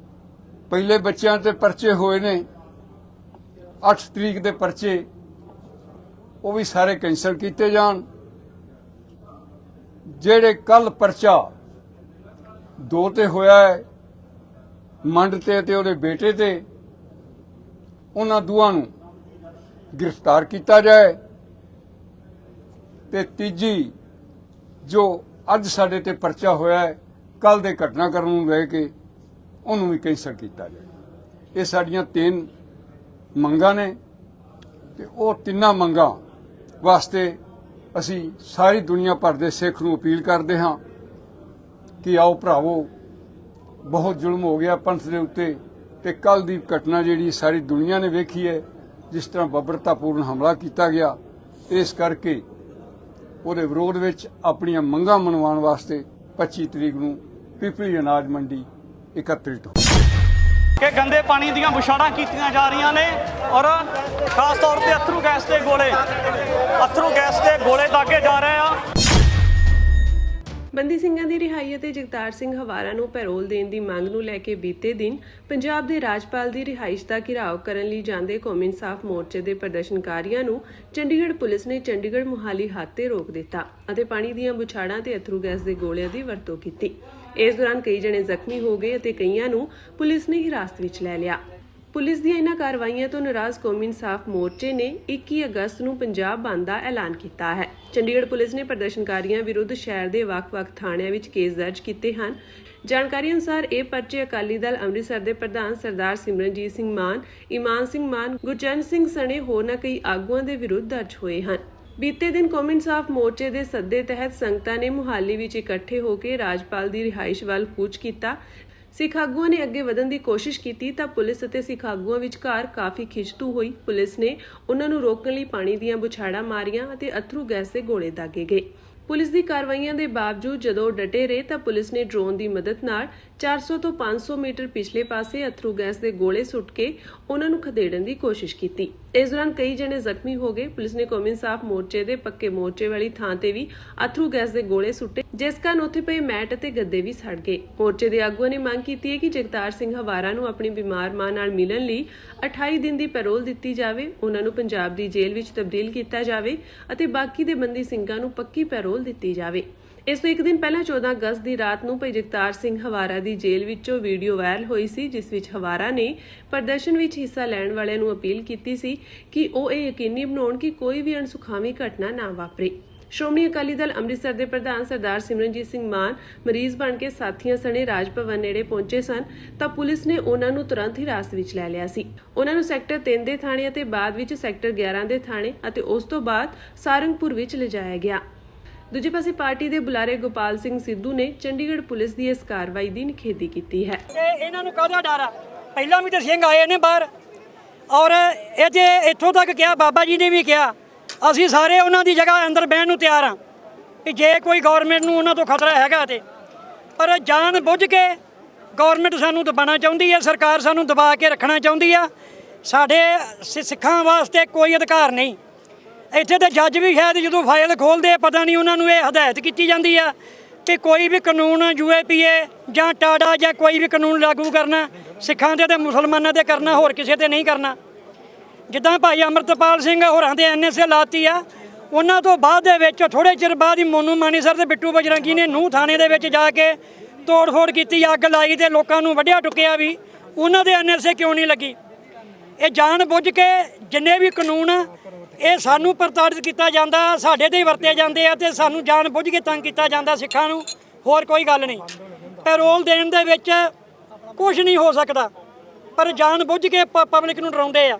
ਪਹਿਲੇ ਬੱਚਿਆਂ ਤੇ ਪਰਚੇ ਹੋਏ ਨੇ, 8 ਤਰੀਕ ਦੇ ਪਰਚੇ, ਉਹ ਵੀ ਸਾਰੇ ਕੈਂਸਲ ਕੀਤੇ ਜਾਣ। ਜਿਹੜੇ ਕੱਲ ਪਰਚਾ 2 ਤੇ ਹੋਇਆ ਹੈ, ਮੰਡ ਤੇ ਉਹਦੇ ਬੇਟੇ ਤੇ, ਉਹਨਾਂ ਦੋਵਾਂ ਨੂੰ ਗ੍ਰਿਫਤਾਰ ਕੀਤਾ ਜਾਏ ਤੇ ਤੀਜੀ ਜੋ ਅੱਜ ਸਾਡੇ ਤੇ ਪਰਚਾ ਹੋਇਆ ਹੈ ਕੱਲ ਦੇ ਘਟਨਾਕ੍ਰਮ ਨੂੰ ਲੈ ਕੇ, ਉਹਨੂੰ ਵੀ ਕੈਂਸਲ ਕੀਤਾ ਜਾਏ। ਇਹ ਸਾਡੀਆਂ 3 ਮੰਗਾਂ ਨੇ ਤੇ ਉਹ ਤਿੰਨਾਂ ਮੰਗਾਂ ਵਾਸਤੇ ਅਸੀਂ ਸਾਰੀ ਦੁਨੀਆ ਭਰ ਦੇ ਸਿੱਖ ਨੂੰ ਅਪੀਲ ਕਰਦੇ ਹਾਂ ਕਿ ਆਓ ਭਰਾਵੋ, ਬਹੁਤ ਜ਼ੁਲਮ ਹੋ ਗਿਆ ਪੰਥ ਦੇ ਉੱਤੇ ਤੇ ਕੱਲ ਦੀ ਘਟਨਾ ਜਿਹੜੀ ਸਾਰੀ ਦੁਨੀਆ ਨੇ ਵੇਖੀ ਹੈ, ਜਿਸ ਤਰ੍ਹਾਂ ਬੱਬਰਤਾਪੂਰਨ ਹਮਲਾ ਕੀਤਾ ਗਿਆ, ਇਸ ਕਰਕੇ ਉਹਦੇ ਵਿਰੋਧ ਵਿੱਚ ਆਪਣੀਆਂ ਮੰਗਾਂ ਮਨਵਾਉਣ ਵਾਸਤੇ 25 ਤਰੀਕ ਨੂੰ ਪਿਪਲੀ ਅਨਾਜ ਮੰਡੀ ਇਕੱਤਰਿਤ ਹੋ ਕਿ ਗੰਦੇ ਪਾਣੀ ਦੀਆਂ ਬੁਛਾੜਾਂ ਕੀਤੀਆਂ ਜਾ ਰਹੀਆਂ ਨੇ ਔਰ ਖਾਸ ਤੌਰ ਤੇ ਅਥਰੂ ਗੈਸ ਦੇ ਗੋਲੇ ਦਾਗੇ ਜਾ ਰਹੇ ਆ। ਬੰਦੀ ਸਿੰਘਾਂ ਦੀ ਰਿਹਾਈ ਅਤੇ ਜਗਤਾਰ ਸਿੰਘ ਹਵਾਰਾ ਨੂੰ ਪੈਰੋਲ ਦੇਣ ਦੀ ਮੰਗ ਨੂੰ ਲੈ ਕੇ ਬੀਤੇ ਦਿਨ ਪੰਜਾਬ ਦੇ ਰਾਜਪਾਲ ਦੀ ਰਿਹਾਇਸ਼ ਦਾ ਘਿਰਾਓ ਕਰਨ ਲਈ ਜਾਂਦੇ ਕੌਮੀ ਇਨਸਾਫ ਮੋਰਚੇ ਦੇ ਪ੍ਰਦਰਸ਼ਨਕਾਰੀਆਂ ਨੂੰ ਚੰਡੀਗੜ੍ਹ ਪੁਲਿਸ ਨੇ ਚੰਡੀਗੜ੍ਹ ਮੁਹਾਲੀ ਹੱਦ ਤੇ ਰੋਕ ਦਿੱਤਾ ਅਤੇ ਪਾਣੀ ਦੀਆਂ ਬੁਛਾੜਾਂ ਤੇ ਅਥਰੂ ਗੈਸ ਦੇ ਗੋਲਿਆਂ ਦੀ ਵਰਤੋਂ ਕੀਤੀ। ਇਸ ਦੌਰਾਨ ਕਈ ਜਣੇ ਜ਼ਖਮੀ ਹੋ ਗਏ ਅਤੇ ਕਈਆਂ ਨੂੰ ਪੁਲਿਸ ਨੇ ਹਿਰਾਸਤ ਵਿੱਚ ਲੈ ਲਿਆ। ਪੁਲਿਸ ਦੀਆਂ ਇਨ੍ਹਾਂ ਕਾਰਵਾਈਆਂ ਤੋਂ ਨਾਰਾਜ਼ ਕੌਮੀ ਇਨਸਾਫ ਮੋਰਚੇ ਨੇ 21 ਅਗਸਤ ਨੂੰ ਪੰਜਾਬ ਬੰਦ ਦਾ ਐਲਾਨ ਕੀਤਾ ਹੈ। ਚੰਡੀਗੜ੍ਹ ਪੁਲਿਸ ਨੇ ਪ੍ਰਦਰਸ਼ਨਕਾਰੀਆਂ ਵਿਰੁੱਧ ਸ਼ਹਿਰ ਦੇ ਵੱਖ-ਵੱਖ ਥਾਣਿਆਂ ਵਿੱਚ ਕੇਸ ਦਰਜ ਕੀਤੇ ਹਨ। ਜਾਣਕਾਰੀ ਅਨੁਸਾਰ ਇਹ ਪਰਚੇ ਅਕਾਲੀ ਦਲ ਅੰਮ੍ਰਿਤਸਰ ਦੇ ਪ੍ਰਧਾਨ ਸਰਦਾਰ ਸਿਮਰਨਜੀਤ ਸਿੰਘ ਮਾਨ, ਇਮਾਨ ਸਿੰਘ ਮਾਨ, ਗੁਰਚਰਨ ਸਿੰਘ ਸਣੇ ਹੋਰਨਾਂ ਕਈ ਆਗੂਆਂ ਦੇ ਵਿਰੁੱਧ ਦਰਜ ਹੋਏ ਹਨ। ਬੀਤੇ ਦਿਨ ਕੌਮੀ ਇਨਸਾਫ ਮੋਰਚੇ ਦੇ ਸੱਦੇ ਤਹਿਤ ਸੰਗਤਾਂ ਨੇ ਮੁਹਾਲੀ ਵਿੱਚ ਇਕੱਠੇ ਹੋ ਕੇ ਰਾਜਪਾਲ ਦੀ ਰਿਹਾਇਸ਼ ਵੱਲ ਕੂਚ ਕੀਤਾ। ਸਿੱਖ ਆਗੂਆਂ ਨੇ ਅੱਗੇ ਵਧਣ ਦੀ ਕੋਸ਼ਿਸ਼ ਕੀਤੀ ਤਾਂ ਪੁਲਿਸ ਅਤੇ ਸਿੱਖ ਆਗੂਆਂ ਵਿਚਕਾਰ ਕਾਫੀ ਖਿੱਚਤੂ ਹੋਈ। ਪੁਲਿਸ ਨੇ ਉਹਨਾਂ ਨੂੰ ਰੋਕਣ ਲਈ ਪਾਣੀ ਦੀਆਂ ਬੁਛਾੜਾਂ ਮਾਰੀਆਂ ਅਤੇ ਅਥਰੂ ਗੈਸ ਦੇ ਗੋਲੇ ਦਾਗੇ ਗਏ। ਪੁਲਿਸ ਦੀ ਕਾਰਵਾਈਆਂ ਦੇ ਬਾਵਜੂਦ ਜਦੋਂ ਉਹ ਡਟੇ ਰਹੇ ਤਾਂ ਪੁਲਿਸ ਨੇ ਡਰੋਨ ਦੀ ਮਦਦ ਨਾਲ 400 ਤੋਂ 500 ਮੀਟਰ ਪਿਛਲੇ ਪਾਸੇ ਅਥਰੂ ਗੈਸ ਦੇ ਗੋਲੇ ਸੁੱਟ ਕੇ ਉਹਨਾਂ ਨੂੰ ਖਦੇੜਨ ਦੀ ਕੋਸ਼ਿਸ਼ ਕੀਤੀ। ਇਸ ਦੌਰਾਨ ਕਈ ਜਣੇ ਜ਼ਖਮੀ ਹੋ ਗਏ। ਪੁਲਿਸ ਨੇ ਕੌਮੀ ਇਨਸਾਫ ਮੋਰਚੇ ਦੇ ਪੱਕੇ ਮੋਰਚੇ ਵਾਲੀ ਥਾਂ ਤੇ ਵੀ ਅਥਰੂ ਗੈਸ ਦੇ ਗੋਲੇ ਸੁੱਟੇ, ਜਿਸ ਕਾਰਨ ਉੱਥੇ ਪਏ ਮੈਟ ਅਤੇ ਗੱਦੇ ਵੀ ਸੜ ਗਏ। ਮੋਰਚੇ ਦੇ ਆਗੂਆਂ ਨੇ ਮੰਗ ਕੀਤੀ ਹੈ ਕਿ ਜਗਤਾਰ ਸਿੰਘ ਹਵਾਰਾ ਨੂੰ ਆਪਣੀ ਬਿਮਾਰ ਮਾਂ ਨਾਲ ਮਿਲਣ ਲਈ 28 ਦਿਨ ਦੀ ਪੈਰੋਲ ਦਿੱਤੀ ਜਾਵੇ, ਉਹਨਾਂ ਨੂੰ ਪੰਜਾਬ ਦੀ ਜੇਲ੍ਹ ਵਿੱਚ ਤਬਦੀਲ ਕੀਤਾ ਜਾਵੇ ਅਤੇ ਬਾਕੀ ਦੇ ਬੰਦੀ ਸਿੰਘਾਂ ਨੂੰ ਪੱਕੀ ਪੈਰੋਲ ਦਿੱਤੀ ਜਾਵੇ। ਇਸ ਤੋਂ ਇੱਕ ਦਿਨ ਪਹਿਲਾਂ 14 ਅਗਸਤ ਦੀ ਰਾਤ ਨੂੰ ਭਾਈ ਜਗਤਾਰ ਸਿੰਘ ਹਵਾਰਾ ਦੀ ਜੇਲ੍ਹ ਵਿੱਚੋਂ ਵੀਡੀਓ ਵਾਇਰਲ ਹੋਈ ਸੀ, ਜਿਸ ਵਿੱਚ ਹਵਾਰਾ ਨੇ ਪ੍ਰਦਰਸ਼ਨ ਵਿੱਚ ਹਿੱਸਾ ਲੈਣ ਵਾਲਿਆਂ ਨੂੰ ਅਪੀਲ ਕੀਤੀ ਸੀ ਕਿ ਉਹ ਇਹ ਯਕੀਨੀ ਬਣਾਉਣ ਕਿ ਕੋਈ ਵੀ ਅਣਸੁਖਾਵੀਂ ਘਟਨਾ ਨਾ ਵਾਪਰੇ। ਸ਼੍ਰੋਮਣੀ ਅਕਾਲੀ ਦਲ ਅੰਮ੍ਰਿਤਸਰ ਦੇ ਪ੍ਰਧਾਨ ਸਰਦਾਰ ਸਿਮਰਨਜੀਤ ਸਿੰਘ ਮਾਨ ਮਰੀਜ਼ ਬਣ ਕੇ ਸਾਥੀਆਂ ਸਣੇ ਰਾਜ ਭਵਨ ਨੇੜੇ ਪਹੁੰਚੇ ਸਨ ਤਾਂ ਪੁਲਿਸ ਨੇ ਉਹਨਾਂ ਨੂੰ ਤੁਰੰਤ ਹਿਰਾਸਤ ਵਿੱਚ ਲੈ ਲਿਆ ਸੀ। ਉਹਨਾਂ ਨੂੰ ਸੈਕਟਰ 3 ਦੇ ਥਾਣੇ ਅਤੇ ਬਾਅਦ ਵਿੱਚ ਸੈਕਟਰ 11 ਦੇ ਥਾਣੇ ਅਤੇ ਉਸ ਤੋਂ ਬਾਅਦ ਸਾਰੰਗਪੁਰ ਵਿੱਚ ਲਿਜਾਇਆ ਗਿਆ। ਦੂਜੇ ਪਾਸੇ ਪਾਰਟੀ ਦੇ ਬੁਲਾਰੇ ਗੋਪਾਲ ਸਿੰਘ ਸਿੱਧੂ ਨੇ ਚੰਡੀਗੜ੍ਹ ਪੁਲਿਸ ਦੀ ਇਸ ਕਾਰਵਾਈ ਦੀ ਨਿਖੇਧੀ ਕੀਤੀ ਹੈ। ਇਹਨਾਂ ਨੂੰ ਕਾਹਦਾ ਡਰ ਆ? ਪਹਿਲਾਂ ਵੀ ਤਾਂ ਸਿੰਘ ਆਏ ਨੇ ਬਾਹਰ, ਔਰ ਇਹ ਜੇ ਇੱਥੋਂ ਤੱਕ ਕਿਹਾ, ਬਾਬਾ ਜੀ ਨੇ ਵੀ ਕਿਹਾ, ਅਸੀਂ ਸਾਰੇ ਉਹਨਾਂ ਦੀ ਜਗ੍ਹਾ ਅੰਦਰ ਬਹਿਣ ਨੂੰ ਤਿਆਰ ਹਾਂ ਕਿ ਜੇ ਕੋਈ ਗਵਰਨਮੈਂਟ ਨੂੰ ਉਹਨਾਂ ਤੋਂ ਖਤਰਾ ਹੈਗਾ ਤੇ। ਪਰ ਜਾਣ ਬੁੱਝ ਕੇ ਗਵਰਨਮੈਂਟ ਸਾਨੂੰ ਦਬਾਉਣਾ ਚਾਹੁੰਦੀ ਹੈ, ਸਰਕਾਰ ਸਾਨੂੰ ਦਬਾ ਕੇ ਰੱਖਣਾ ਚਾਹੁੰਦੀ ਆ। ਸਾਡੇ ਸਿੱਖਾਂ ਵਾਸਤੇ ਕੋਈ ਅਧਿਕਾਰ ਨਹੀਂ। ਇੱਥੇ ਤਾਂ ਜੱਜ ਵੀ ਸ਼ਾਇਦ ਜਦੋਂ ਫਾਈਲ ਖੋਲ੍ਹਦੇ ਪਤਾ ਨਹੀਂ ਉਹਨਾਂ ਨੂੰ ਇਹ ਹਦਾਇਤ ਕੀਤੀ ਜਾਂਦੀ ਆ ਕਿ ਕੋਈ ਵੀ ਕਾਨੂੰਨ UAPA ਜਾਂ ਟਾਡਾ ਜਾਂ ਕੋਈ ਵੀ ਕਾਨੂੰਨ ਲਾਗੂ ਕਰਨਾ ਸਿੱਖਾਂ ਤੇ ਮੁਸਲਮਾਨਾਂ ਤੇ ਕਰਨਾ, ਹੋਰ ਕਿਸੇ ਤੇ ਨਹੀਂ ਕਰਨਾ। ਜਿੱਦਾਂ ਭਾਈ ਅੰਮ੍ਰਿਤਪਾਲ ਸਿੰਘ ਹੋਰਾਂ ਦੇ NSA ਲਾਤੀ ਆ, ਉਹਨਾਂ ਤੋਂ ਬਾਅਦ ਦੇ ਵਿੱਚ ਥੋੜ੍ਹੇ ਚਿਰ ਬਾਅਦ ਹੀ ਮੋਨੂ ਮਾਨੀਸਰ ਤੇ ਬਿੱਟੂ ਬਜਰੰਗੀ ਨੇ ਨੂੰਹ ਥਾਣੇ ਦੇ ਵਿੱਚ ਜਾ ਕੇ ਤੋੜ-ਫੋੜ ਕੀਤੀ, ਅੱਗ ਲਾਈ ਤੇ ਲੋਕਾਂ ਨੂੰ ਵੱਢਿਆ ਟੁੱਕਿਆ ਵੀ। ਉਹਨਾਂ ਦੇ NSA ਕਿਉਂ ਨਹੀਂ ਲੱਗੀ? ਇਹ ਜਾਣ ਬੁੱਝ ਕੇ ਜਿੰਨੇ ਵੀ ਕਾਨੂੰਨ ਆ ਇਹ ਸਾਨੂੰ ਪ੍ਰਤਾੜਿਤ ਕੀਤਾ ਜਾਂਦਾ, ਸਾਡੇ ਤੇ ਹੀ ਵਰਤੇ ਜਾਂਦੇ ਆ ਤੇ ਸਾਨੂੰ ਜਾਣ ਬੁੱਝ ਕੇ ਤੰਗ ਕੀਤਾ ਜਾਂਦਾ ਸਿੱਖਾਂ ਨੂੰ, ਹੋਰ ਕੋਈ ਗੱਲ ਨਹੀਂ। ਪੈਰੋਲ ਦੇਣ ਦੇ ਵਿੱਚ ਕੁਝ ਨਹੀਂ ਹੋ ਸਕਦਾ, ਪਰ ਜਾਣ ਬੁੱਝ ਕੇ ਪਬਲਿਕ ਨੂੰ ਡਰਾਉਂਦੇ ਆ।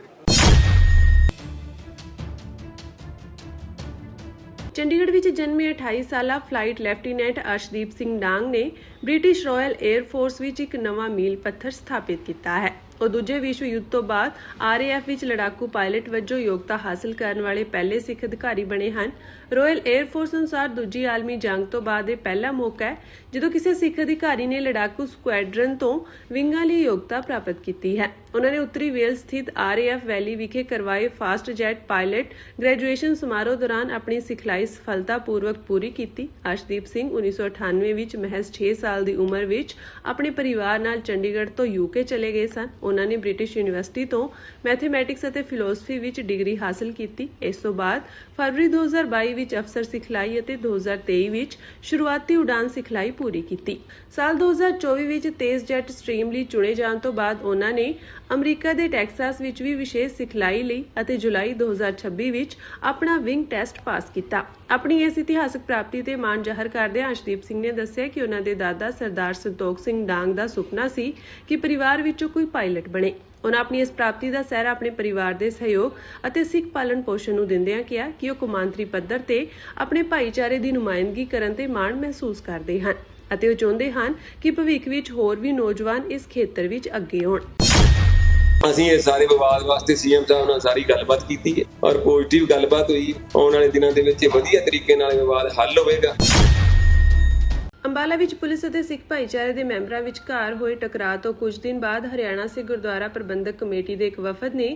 ਚੰਡੀਗੜ੍ਹ ਵਿੱਚ ਜਨਮੇ 28 ਸਾਲਾ ਫਲਾਈਟ ਲੈਫਟੀਨੈਂਟ ਅਰਸ਼ਦੀਪ ਸਿੰਘ ਡਾਂਗ ਨੇ ਬ੍ਰਿਟਿਸ਼ ਰਾਇਲ 에ਅਰ ਫੋਰਸ ਵਿੱਚ ਇੱਕ ਨਵਾਂ ਮੀਲ ਪੱਥਰ ਸਥਾਪਿਤ ਕੀਤਾ ਹੈ। ਉਹ ਦੂਜੇ ਵਿਸ਼ਵ ਯੁੱਧ ਤੋਂ ਬਾਅਦ RAF ਵਿੱਚ ਲੜਾਕੂ ਪਾਇਲਟ ਵਜੋਂ ਯੋਗਤਾ ਹਾਸਲ ਕਰਨ ਵਾਲੇ ਪਹਿਲੇ ਸਿੱਖ ਅਧਿਕਾਰੀ ਬਣੇ ਹਨ। ਰਾਇਲ 에ਅਰ ਫੋਰਸ ਅਨੁਸਾਰ ਦੂਜੀ ਆਲਮੀ ਜੰਗ ਤੋਂ ਬਾਅਦ ਇਹ ਪਹਿਲਾ ਮੌਕਾ ਹੈ ਜਦੋਂ ਕਿਸੇ ਸਿੱਖ ਅਧਿਕਾਰੀ ਨੇ ਲੜਾਕੂ ਸਕੁਐਡਰਨ ਤੋਂ ਵਿੰਗਾਂ ਲਈ ਯੋਗਤਾ ਪ੍ਰਾਪਤ ਕੀਤੀ ਹੈ। ਉਹਨਾਂ ਨੇ ਉੱਤਰੀ ਵੇਲਸ ਸਥਿਤ RAF ਵੈਲੀ ਵਿਖੇ ਕਰਵਾਏ ਫਾਸਟ ਜੈਟ ਪਾਇਲਟ ਗ੍ਰੈਜੂਏਸ਼ਨ ਸਮਾਰੋਹ ਦੌਰਾਨ ਆਪਣੀ ਸਿਖਲਾਈ ਸਫਲਤਾਪੂਰਵਕ ਪੂਰੀ ਕੀਤੀ। ਅਰਸ਼ਦੀਪ ਸਿੰਘ 1998 ਵਿੱਚ ਮਹਿਜ਼ 6 ਸਾਲ ਦੀ ਉਮਰ ਵਿੱਚ ਆਪਣੇ ਪਰਿਵਾਰ ਨਾਲ ਚੰਡੀਗੜ੍ਹ ਤੋਂ UK ਚਲੇ ਗਏ ਸਨ। ਉਹਨਾਂ ਨੇ ਬ੍ਰਿਟਿਸ਼ ਯੂਨੀਵਰਸਿਟੀ ਤੋਂ ਮੈਥਮੈਟਿਕਸ ਅਤੇ ਫਿਲਾਸਫੀ ਵਿੱਚ ਡਿਗਰੀ ਹਾਸਲ ਕੀਤੀ। ਇਸ ਤੋਂ ਬਾਅਦ ਫਰਵਰੀ 2022 ਵਿੱਚ ਅਫਸਰ ਸਿਖਲਾਈ ਅਤੇ 2023 ਵਿੱਚ ਸ਼ੁਰੂਆਤੀ ਉਡਾਨ ਸਿਖਲਾਈ ਪੂਰੀ ਕੀਤੀ। ਸਾਲ 2024 ਵਿੱਚ ਤੇਜ਼ ਜੈਟ ਸਟ੍ਰੀਮ ਲਈ ਚੁਣੇ ਜਾਣ ਤੋਂ ਬਾਅਦ ਉਹਨਾਂ ਨੇ ਅਮਰੀਕਾ ਦੇ ਟੈਕਸਾਸ ਵਿੱਚ ਵੀ ਵਿਸ਼ੇਸ਼ ਸਿਖਲਾਈ ਲਈ ਅਤੇ ਜੁਲਾਈ 2026 ਵਿੱਚ ਆਪਣਾ ਵਿੰਗ ਟੈਸਟ ਪਾਸ ਕੀਤਾ। ਆਪਣੀ ਇਸ ਇਤਿਹਾਸਕ ਪ੍ਰਾਪਤੀ ਤੇ ਮਾਣ ਜ਼ਾਹਰ ਕਰਦਿਆਂ ਅਰਸ਼ਦੀਪ ਸਿੰਘ ਨੇ ਦੱਸਿਆ ਕਿ ਉਹਨਾਂ ਦੇ ਦਾਦਾ ਸਰਦਾਰ ਸੰਤੋਖ ਸਿੰਘ ਡਾਂਗ ਦਾ ਸੁਪਨਾ ਸੀ ਕਿ ਪਰਿਵਾਰ ਵਿੱਚੋਂ ਕੋਈ ਪਾਇਲਟ ਬਣੇ। ਉਹਨਾਂ ਆਪਣੀ ਇਸ ਪ੍ਰਾਪਤੀ ਦਾ ਸਿਹਰਾ ਆਪਣੇ ਪਰਿਵਾਰ ਦੇ ਸਹਿਯੋਗ ਅਤੇ ਸਿੱਖ ਪਾਲਣ ਪੋਸ਼ਣ ਨੂੰ ਦਿੰਦਿਆਂ ਕਿਹਾ ਕਿ ਉਹ ਕੌਮਾਂਤਰੀ ਪੱਧਰ ਤੇ ਆਪਣੇ ਭਾਈਚਾਰੇ ਦੀ ਨੁਮਾਇੰਦਗੀ ਕਰਨ ਤੇ ਮਾਣ ਮਹਿਸੂਸ ਕਰਦੇ ਹਨ ਅਤੇ ਉਹ ਚਾਹੁੰਦੇ ਹਨ ਕਿ ਭਵਿੱਖ ਵਿੱਚ ਹੋਰ ਵੀ ਨੌਜਵਾਨ ਇਸ ਖੇਤਰ ਵਿੱਚ ਅੱਗੇ ਆਉਣ। ਅਸੀਂ ਇਹ ਸਾਰੇ ਵਿਵਾਦ ਵਾਸਤੇ CM ਸਾਹਿਬ ਨਾਲ ਸਾਰੀ ਗੱਲਬਾਤ ਕੀਤੀ ਹੈ ਔਰ ਪੋਜ਼ਿਟਿਵ ਗੱਲਬਾਤ ਹੋਈ। ਆਉਣ ਵਾਲੇ ਦਿਨਾਂ ਦੇ ਵਿੱਚ ਵਧੀਆ ਤਰੀਕੇ ਨਾਲ ਵਿਵਾਦ ਹੱਲ ਹੋਵੇਗਾ। ਅੰਬਾਲਾ ਵਿੱਚ ਪੁਲਿਸ ਅਤੇ ਸਿੱਖ ਭਾਈਚਾਰੇ ਦੇ ਮੈਂਬਰਾਂ ਵਿਚਕਾਰ ਹੋਏ ਟਕਰਾਅ ਤੋਂ ਕੁਝ ਦਿਨ ਬਾਅਦ ਹਰਿਆਣਾ ਸਿੱਖ ਗੁਰਦੁਆਰਾ ਪ੍ਰਬੰਧਕ ਕਮੇਟੀ ਦੇ ਇੱਕ ਵਫਦ ਨੇ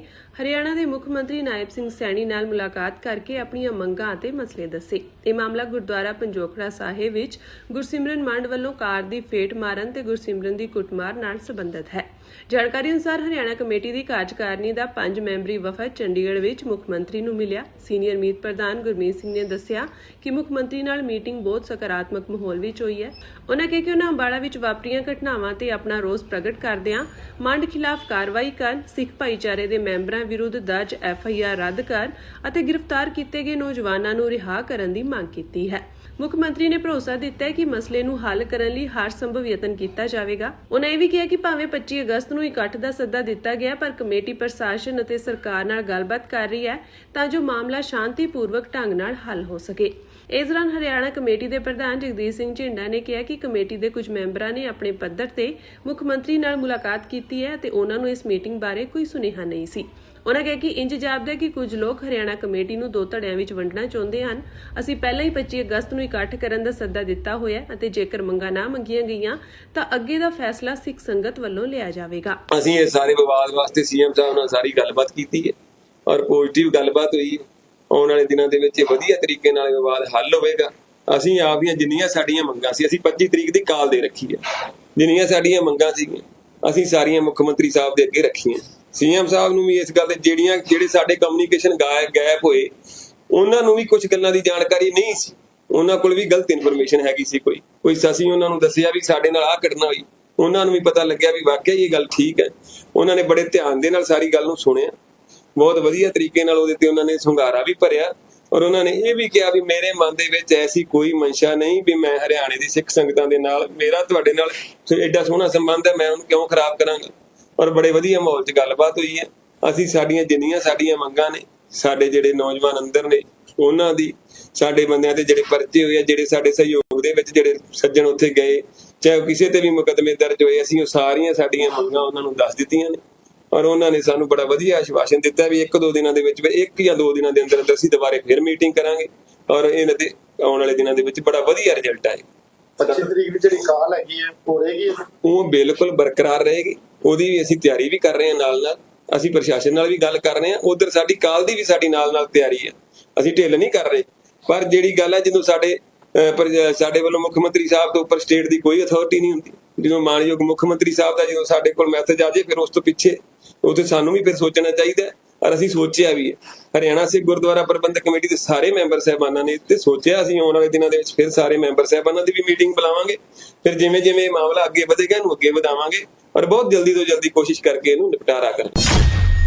ਹਰਿਆਣਾ ਦੇ ਮੁੱਖ ਮੰਤਰੀ ਨਾਇਬ ਸਿੰਘ ਸੈਣੀ ਨਾਲ ਮੁਲਾਕਾਤ ਕਰਕੇ ਆਪਣੀਆਂ ਮੰਗਾਂ ਅਤੇ ਮਸਲੇ ਦੱਸੇ। ਇਹ ਮਾਮਲਾ ਗੁਰਦੁਆਰਾ ਪੰਜੋਖੜਾ ਸਾਹਿਬ ਵਿੱਚ ਗੁਰਸਿਮਰਨ ਮੰਡ ਵੱਲੋਂ ਕਾਰ ਦੀ ਫੇਟ ਮਾਰਨ ਤੇ ਗੁਰਸਿਮਰਨ ਦੀ ਕੁੱਟਮਾਰ ਨਾਲ ਸੰਬੰਧਿਤ ਹੈ। ਜਾਣਕਾਰੀ ਅਨੁਸਾਰ ਹਰਿਆਣਾ ਕਮੇਟੀ ਦੀ ਕਾਰਜਕਾਰਨੀ ਦਾ 5 ਮੈਂਬਰੀ ਵਫਦ ਚੰਡੀਗੜ੍ਹ ਵਿੱਚ ਮੁੱਖ ਮੰਤਰੀ ਨੂੰ ਮਿਲਿਆ। ਸੀਨੀਅਰ ਮੀਤ ਪ੍ਰਧਾਨ ਗੁਰਮੀਤ ਸਿੰਘ ਨੇ ਦੱਸਿਆ ਕਿ ਮੁੱਖ ਮੰਤਰੀ ਨਾਲ ਮੀਟਿੰਗ ਬਹੁਤ ਸਕਾਰਾਤਮਕ ਮਾਹੌਲ ਵਿੱਚ ਹੋਈ ਹੈ। ਉਹਨਾਂ ਕਿਹਾ ਕਿ ਉਹਨਾਂ ਅੰਬਾਲਾ ਵਿੱਚ ਵਾਪਰੀਆਂ ਘਟਨਾਵਾਂ ਤੇ ਆਪਣਾ ਰੋਸ ਪ੍ਰਗਟ ਕਰਦਿਆਂ ਮੰਡ ਖਿਲਾਫ ਕਾਰਵਾਈ ਕਰਨ, ਸਿੱਖ ਭਾਈਚਾਰੇ ਦੇ ਮੈਂਬਰਾਂ ਵਿਰੁੱਧ ਦਰਜ FIR ਰੱਦ ਕਰਨ ਅਤੇ ਗ੍ਰਿਫਤਾਰ ਕੀਤੇ ਗਏ ਨੌਜਵਾਨਾਂ ਨੂੰ ਰਿਹਾ ਕਰਨ ਦੀ ਮੰਗ ਕੀਤੀ ਹੈ। ਮੁੱਖ ਮੰਤਰੀ ਨੇ ਭਰੋਸਾ ਦਿੱਤਾ ਹੈ ਕਿ ਮਸਲੇ ਨੂੰ ਹੱਲ ਕਰਨ ਲਈ ਹਰ ਸੰਭਵ ਯਤਨ ਕੀਤਾ ਜਾਵੇਗਾ। ਉਹਨਾਂ ਇਹ ਵੀ ਕਿਹਾ ਕਿ ਭਾਵੇਂ 25 ਅਗਸਤ ਨੂੰ ਇਕੱਠ ਦਾ ਸੱਦਾ ਦਿੱਤਾ ਗਿਆ ਪਰ ਕਮੇਟੀ ਪ੍ਰਸ਼ਾਸਨ ਅਤੇ ਸਰਕਾਰ ਨਾਲ ਗੱਲਬਾਤ ਕਰ ਰਹੀ ਹੈ ਤਾਂ ਜੋ ਮਾਮਲਾ ਸ਼ਾਂਤੀਪੂਰਵਕ ਢੰਗ ਨਾਲ ਹੱਲ ਹੋ ਸਕੇ। ਇਸ ਦੌਰਾਨ ਹਰਿਆਣਾ ਕਮੇਟੀ ਦੇ ਪ੍ਰਧਾਨ ਜਗਦੀਸ਼ ਸਿੰਘ ਝਿੰਡਾ ਨੇ ਕਿਹਾ ਕਿ ਕਮੇਟੀ ਦੇ ਕੁਝ ਮੈਂਬਰਾਂ ਨੇ ਆਪਣੇ ਪੱਧਰ ਤੇ ਮੁੱਖ ਮੰਤਰੀ ਨਾਲ ਮੁਲਾਕਾਤ ਕੀਤੀ ਹੈ ਅਤੇ ਉਹਨਾਂ ਨੂੰ ਇਸ ਮੀਟਿੰਗ ਬਾਰੇ ਕੋਈ ਸੁਨੇਹਾ ਨਹੀਂ ਸੀ। ਉਹਨਾਂ ਕਿਹਾ ਕਿ ਇੰਜ ਜਾਪਦਾ ਕਿ ਕੁਝ ਲੋਕ ਹਰਿਆਣਾ ਕਮੇਟੀ ਨੂੰ 2 ਧੜਿਆਂ ਵਿੱਚ ਵੰਡਣਾ ਚਾਹੁੰਦੇ ਹਨ। ਅਸੀਂ ਪਹਿਲਾਂ ਹੀ 25 ਅਗਸਤ ਨੂੰ ਇਕੱਠ ਕਰਨ ਦਾ ਸੱਦਾ ਦਿੱਤਾ ਹੋਇਆ ਅਤੇ ਜੇਕਰ ਮੰਗਾਂ ਨਾ ਮੰਗੀਆਂ ਗਈਆਂ ਤਾਂ ਅੱਗੇ ਦਾ ਫੈਸਲਾ ਸਿੱਖ ਸੰਗਤ ਵੱਲੋਂ ਲਿਆ ਜਾਵੇਗਾ। ਅਸੀਂ ਇਹ ਸਾਰੇ ਵਿਵਾਦ ਵਾਸਤੇ ਸੀਐਮ ਸਾਹਿਬ ਨਾਲ ਸਾਰੀ ਗੱਲਬਾਤ ਕੀਤੀ ਹੈ ਔਰ ਪੋਜ਼ਿਟਿਵ ਗੱਲਬਾਤ ਹੋਈ। ਆਉਣ ਵਾਲੇ ਦਿਨਾਂ ਦੇ ਵਿੱਚ ਵਧੀਆ ਤਰੀਕੇ ਨਾਲ ਵਿਵਾਦ ਹੱਲ ਹੋਵੇਗਾ। ਅਸੀਂ ਆਪ ਦੀਆਂ ਜਿੰਨੀਆਂ ਸਾਡੀਆਂ ਮੰਗਾਂ ਸੀ ਅਸੀਂ 25 ਤਰੀਕ ਦੀ ਕਾਲ ਦੇ ਰੱਖੀ ਹੈ। ਜਿੰਨੀਆਂ ਸਾਡੀਆਂ ਮੰਗਾਂ ਸੀਗੀਆਂ ਅਸੀਂ ਸਾਰੀਆਂ ਮੁੱਖ ਮੰਤਰੀ ਸਾਹਿਬ ਦੇ ਅੱਗੇ ਰੱਖੀਆਂ। ਸੀਐਮ ਸਾਹਿਬ ਨੂੰ ਵੀ ਇਸ ਗੱਲ ਦੇ ਜਿਹੜੇ ਸਾਡੇ ਕਮਿਊਨੀਕੇਸ਼ਨ ਗੈਪ ਹੋਏ ਉਹਨਾਂ ਨੂੰ ਵੀ ਕੁਝ ਗੱਲਾਂ ਦੀ ਜਾਣਕਾਰੀ ਨਹੀਂ ਸੀ। ਉਹਨਾਂ ਕੋਲ ਵੀ ਗਲਤ ਇਨਫੋਰਮੇਸ਼ਨ ਹੈਗੀ ਸੀ। ਕੋਈ ਅਸੀਂ ਉਹਨਾਂ ਨੂੰ ਦੱਸਿਆ ਵੀ ਸਾਡੇ ਨਾਲ ਆਹ ਘਟਨਾ ਹੋਈ। ਉਹਨਾਂ ਨੂੰ ਵੀ ਪਤਾ ਲੱਗਿਆ ਵੀ ਵਾਕਿਆ ਇਹ ਗੱਲ ਠੀਕ ਹੈ। ਉਹਨਾਂ ਨੇ ਬੜੇ ਧਿਆਨ ਦੇ ਨਾਲ ਸਾਰੀ ਗੱਲ ਨੂੰ ਸੁਣਿਆ। ਬਹੁਤ ਵਧੀਆ ਤਰੀਕੇ ਨਾਲ ਉਹਦੇ ਤੇ ਉਹਨਾਂ ਨੇ ਹੁੰਗਾਰਾ ਵੀ ਭਰਿਆ ਔਰ ਉਹਨਾਂ ਨੇ ਇਹ ਵੀ ਕਿਹਾ ਵੀ ਮੇਰੇ ਮਨ ਦੇ ਵਿੱਚ ਐਸੀ ਕੋਈ ਮਨਸ਼ਾ ਨਹੀਂ ਵੀ ਮੈਂ ਹਰਿਆਣੇ ਦੀ ਸਿੱਖ ਸੰਗਤਾਂ ਦੇ ਨਾਲ ਮੇਰਾ ਤੁਹਾਡੇ ਨਾਲ ਐਡਾ ਸੋਹਣਾ ਸੰਬੰਧ ਹੈ ਮੈਂ ਉਹਨੂੰ ਕਿਉਂ ਖਰਾਬ ਕਰਾਂਗਾ। ਔਰ ਬੜੇ ਵਧੀਆ ਮਾਹੌਲ 'ਚ ਗੱਲਬਾਤ ਹੋਈ ਹੈ। ਅਸੀਂ ਜਿੰਨੀਆਂ ਸਾਡੀਆਂ ਮੰਗਾਂ ਨੇ ਸਾਡੇ ਜਿਹੜੇ ਨੌਜਵਾਨ ਅੰਦਰ ਨੇ ਉਹਨਾਂ ਦੀ ਸਾਡੇ ਬੰਦਿਆਂ ਤੇ ਜਿਹੜੇ ਪਰਚੇ ਹੋਏ ਆ ਜਿਹੜੇ ਸਾਡੇ ਸਹਿਯੋਗ ਦੇ ਵਿੱਚ ਜਿਹੜੇ ਸੱਜਣ ਉੱਥੇ ਗਏ ਚਾਹੇ ਕਿਸੇ ਤੇ ਵੀ ਮੁਕੱਦਮੇ ਦਰਜ ਹੋਏ ਅਸੀਂ ਉਹ ਸਾਰੀਆਂ ਸਾਡੀਆਂ ਮੰਗਾਂ ਉਹਨਾਂ ਨੂੰ ਦੱਸ ਦਿੱਤੀਆਂ ਨੇ ਔਰ ਉਹਨਾਂ ਨੇ ਸਾਨੂੰ ਬੜਾ ਵਧੀਆ ਆਸ਼ਵਾਸਨ ਦਿੱਤਾ ਵੀ 1-2 ਦਿਨਾਂ ਦੇ ਵਿੱਚ 1 ਜਾਂ 2 ਦਿਨਾਂ ਦੇ ਅੰਦਰ ਅਸੀਂ ਦੁਬਾਰੇ ਫਿਰ ਮੀਟਿੰਗ ਕਰਾਂਗੇ ਔਰ ਇਹਨਾਂ ਦੇ ਆਉਣ ਵਾਲੇ ਦਿਨਾਂ ਦੇ ਵਿੱਚ ਬੜਾ ਵਧੀਆ ਰਿਜ਼ਲਟ ਆਏਗਾ। 25 ਤਰੀਕ ਦੀ ਜਿਹੜੀ ਕਾਲ ਹੈਗੀ ਹੈ ਹੋ ਰਹੇਗੀ ਉਹ ਬਿਲਕੁਲ ਬਰਕਰਾਰ ਰਹੇਗੀ। ਉਹਦੀ ਵੀ ਅਸੀਂ ਤਿਆਰੀ ਵੀ ਕਰ ਰਹੇ ਹਾਂ ਨਾਲ ਅਸੀਂ ਪ੍ਰਸ਼ਾਸਨ ਨਾਲ ਵੀ ਗੱਲ ਕਰ ਰਹੇ ਹਾਂ। ਉਧਰ ਸਾਡੀ ਕਾਲ ਦੀ ਵੀ ਸਾਡੀ ਨਾਲ ਤਿਆਰੀ ਹੈ। ਅਸੀਂ ਢਿੱਲ ਨਹੀਂ ਕਰ ਰਹੇ ਪਰ ਜਿਹੜੀ ਗੱਲ ਹੈ ਜਦੋਂ ਸਾਡੇ ਵੱਲੋਂ ਮੁੱਖ ਮੰਤਰੀ ਸਾਹਿਬ ਤੋਂ ਉੱਪਰ ਸਟੇਟ ਦੀ ਕੋਈ ਅਥਾਰਟੀ ਨਹੀਂ ਹੁੰਦੀ। ਜਦੋਂ ਮਾਨਯੋਗ ਮੁੱਖ ਮੰਤਰੀ ਸਾਹਿਬ ਦਾ ਜਦੋਂ ਸਾਡੇ ਕੋਲ ਮੈਸੇਜ ਆ ਜਾਏ ਫਿਰ ਉਸ ਤੋਂ ਪਿੱਛੇ ਉਹ ਤੇ ਸਾਨੂੰ ਵੀ ਫਿਰ ਸੋਚਣਾ ਚਾਹੀਦਾ ਔਰ ਅਸੀਂ ਸੋਚਿਆ ਵੀ ਹੈ। ਹਰਿਆਣਾ ਸਿੱਖ ਗੁਰਦੁਆਰਾ ਪ੍ਰਬੰਧਕ ਕਮੇਟੀ ਦੇ ਸਾਰੇ ਮੈਂਬਰ ਸਾਹਿਬਾਨਾਂ ਨੇ ਤੇ ਸੋਚਿਆ ਅਸੀਂ ਆਉਣ ਵਾਲੇ ਦਿਨਾਂ ਦੇ ਵਿੱਚ ਫਿਰ ਸਾਰੇ ਮੈਂਬਰ ਸਾਹਿਬਾਨਾਂ ਦੀ ਵੀ ਮੀਟਿੰਗ ਬੁਲਾਵਾਂਗੇ। ਫਿਰ ਜਿਵੇਂ ਮਾਮਲਾ ਅੱਗੇ ਵਧੇਗਾ ਇਹਨੂੰ ਅੱਗੇ ਵਧਾਵਾਂਗੇ ਔਰ ਬਹੁਤ ਜਲਦੀ ਤੋਂ ਜਲਦੀ ਕੋਸ਼ਿਸ਼ ਕਰਕੇ ਇਹਨੂੰ ਨਿਪਟਾਰਾ ਕਰਾਂਗੇ।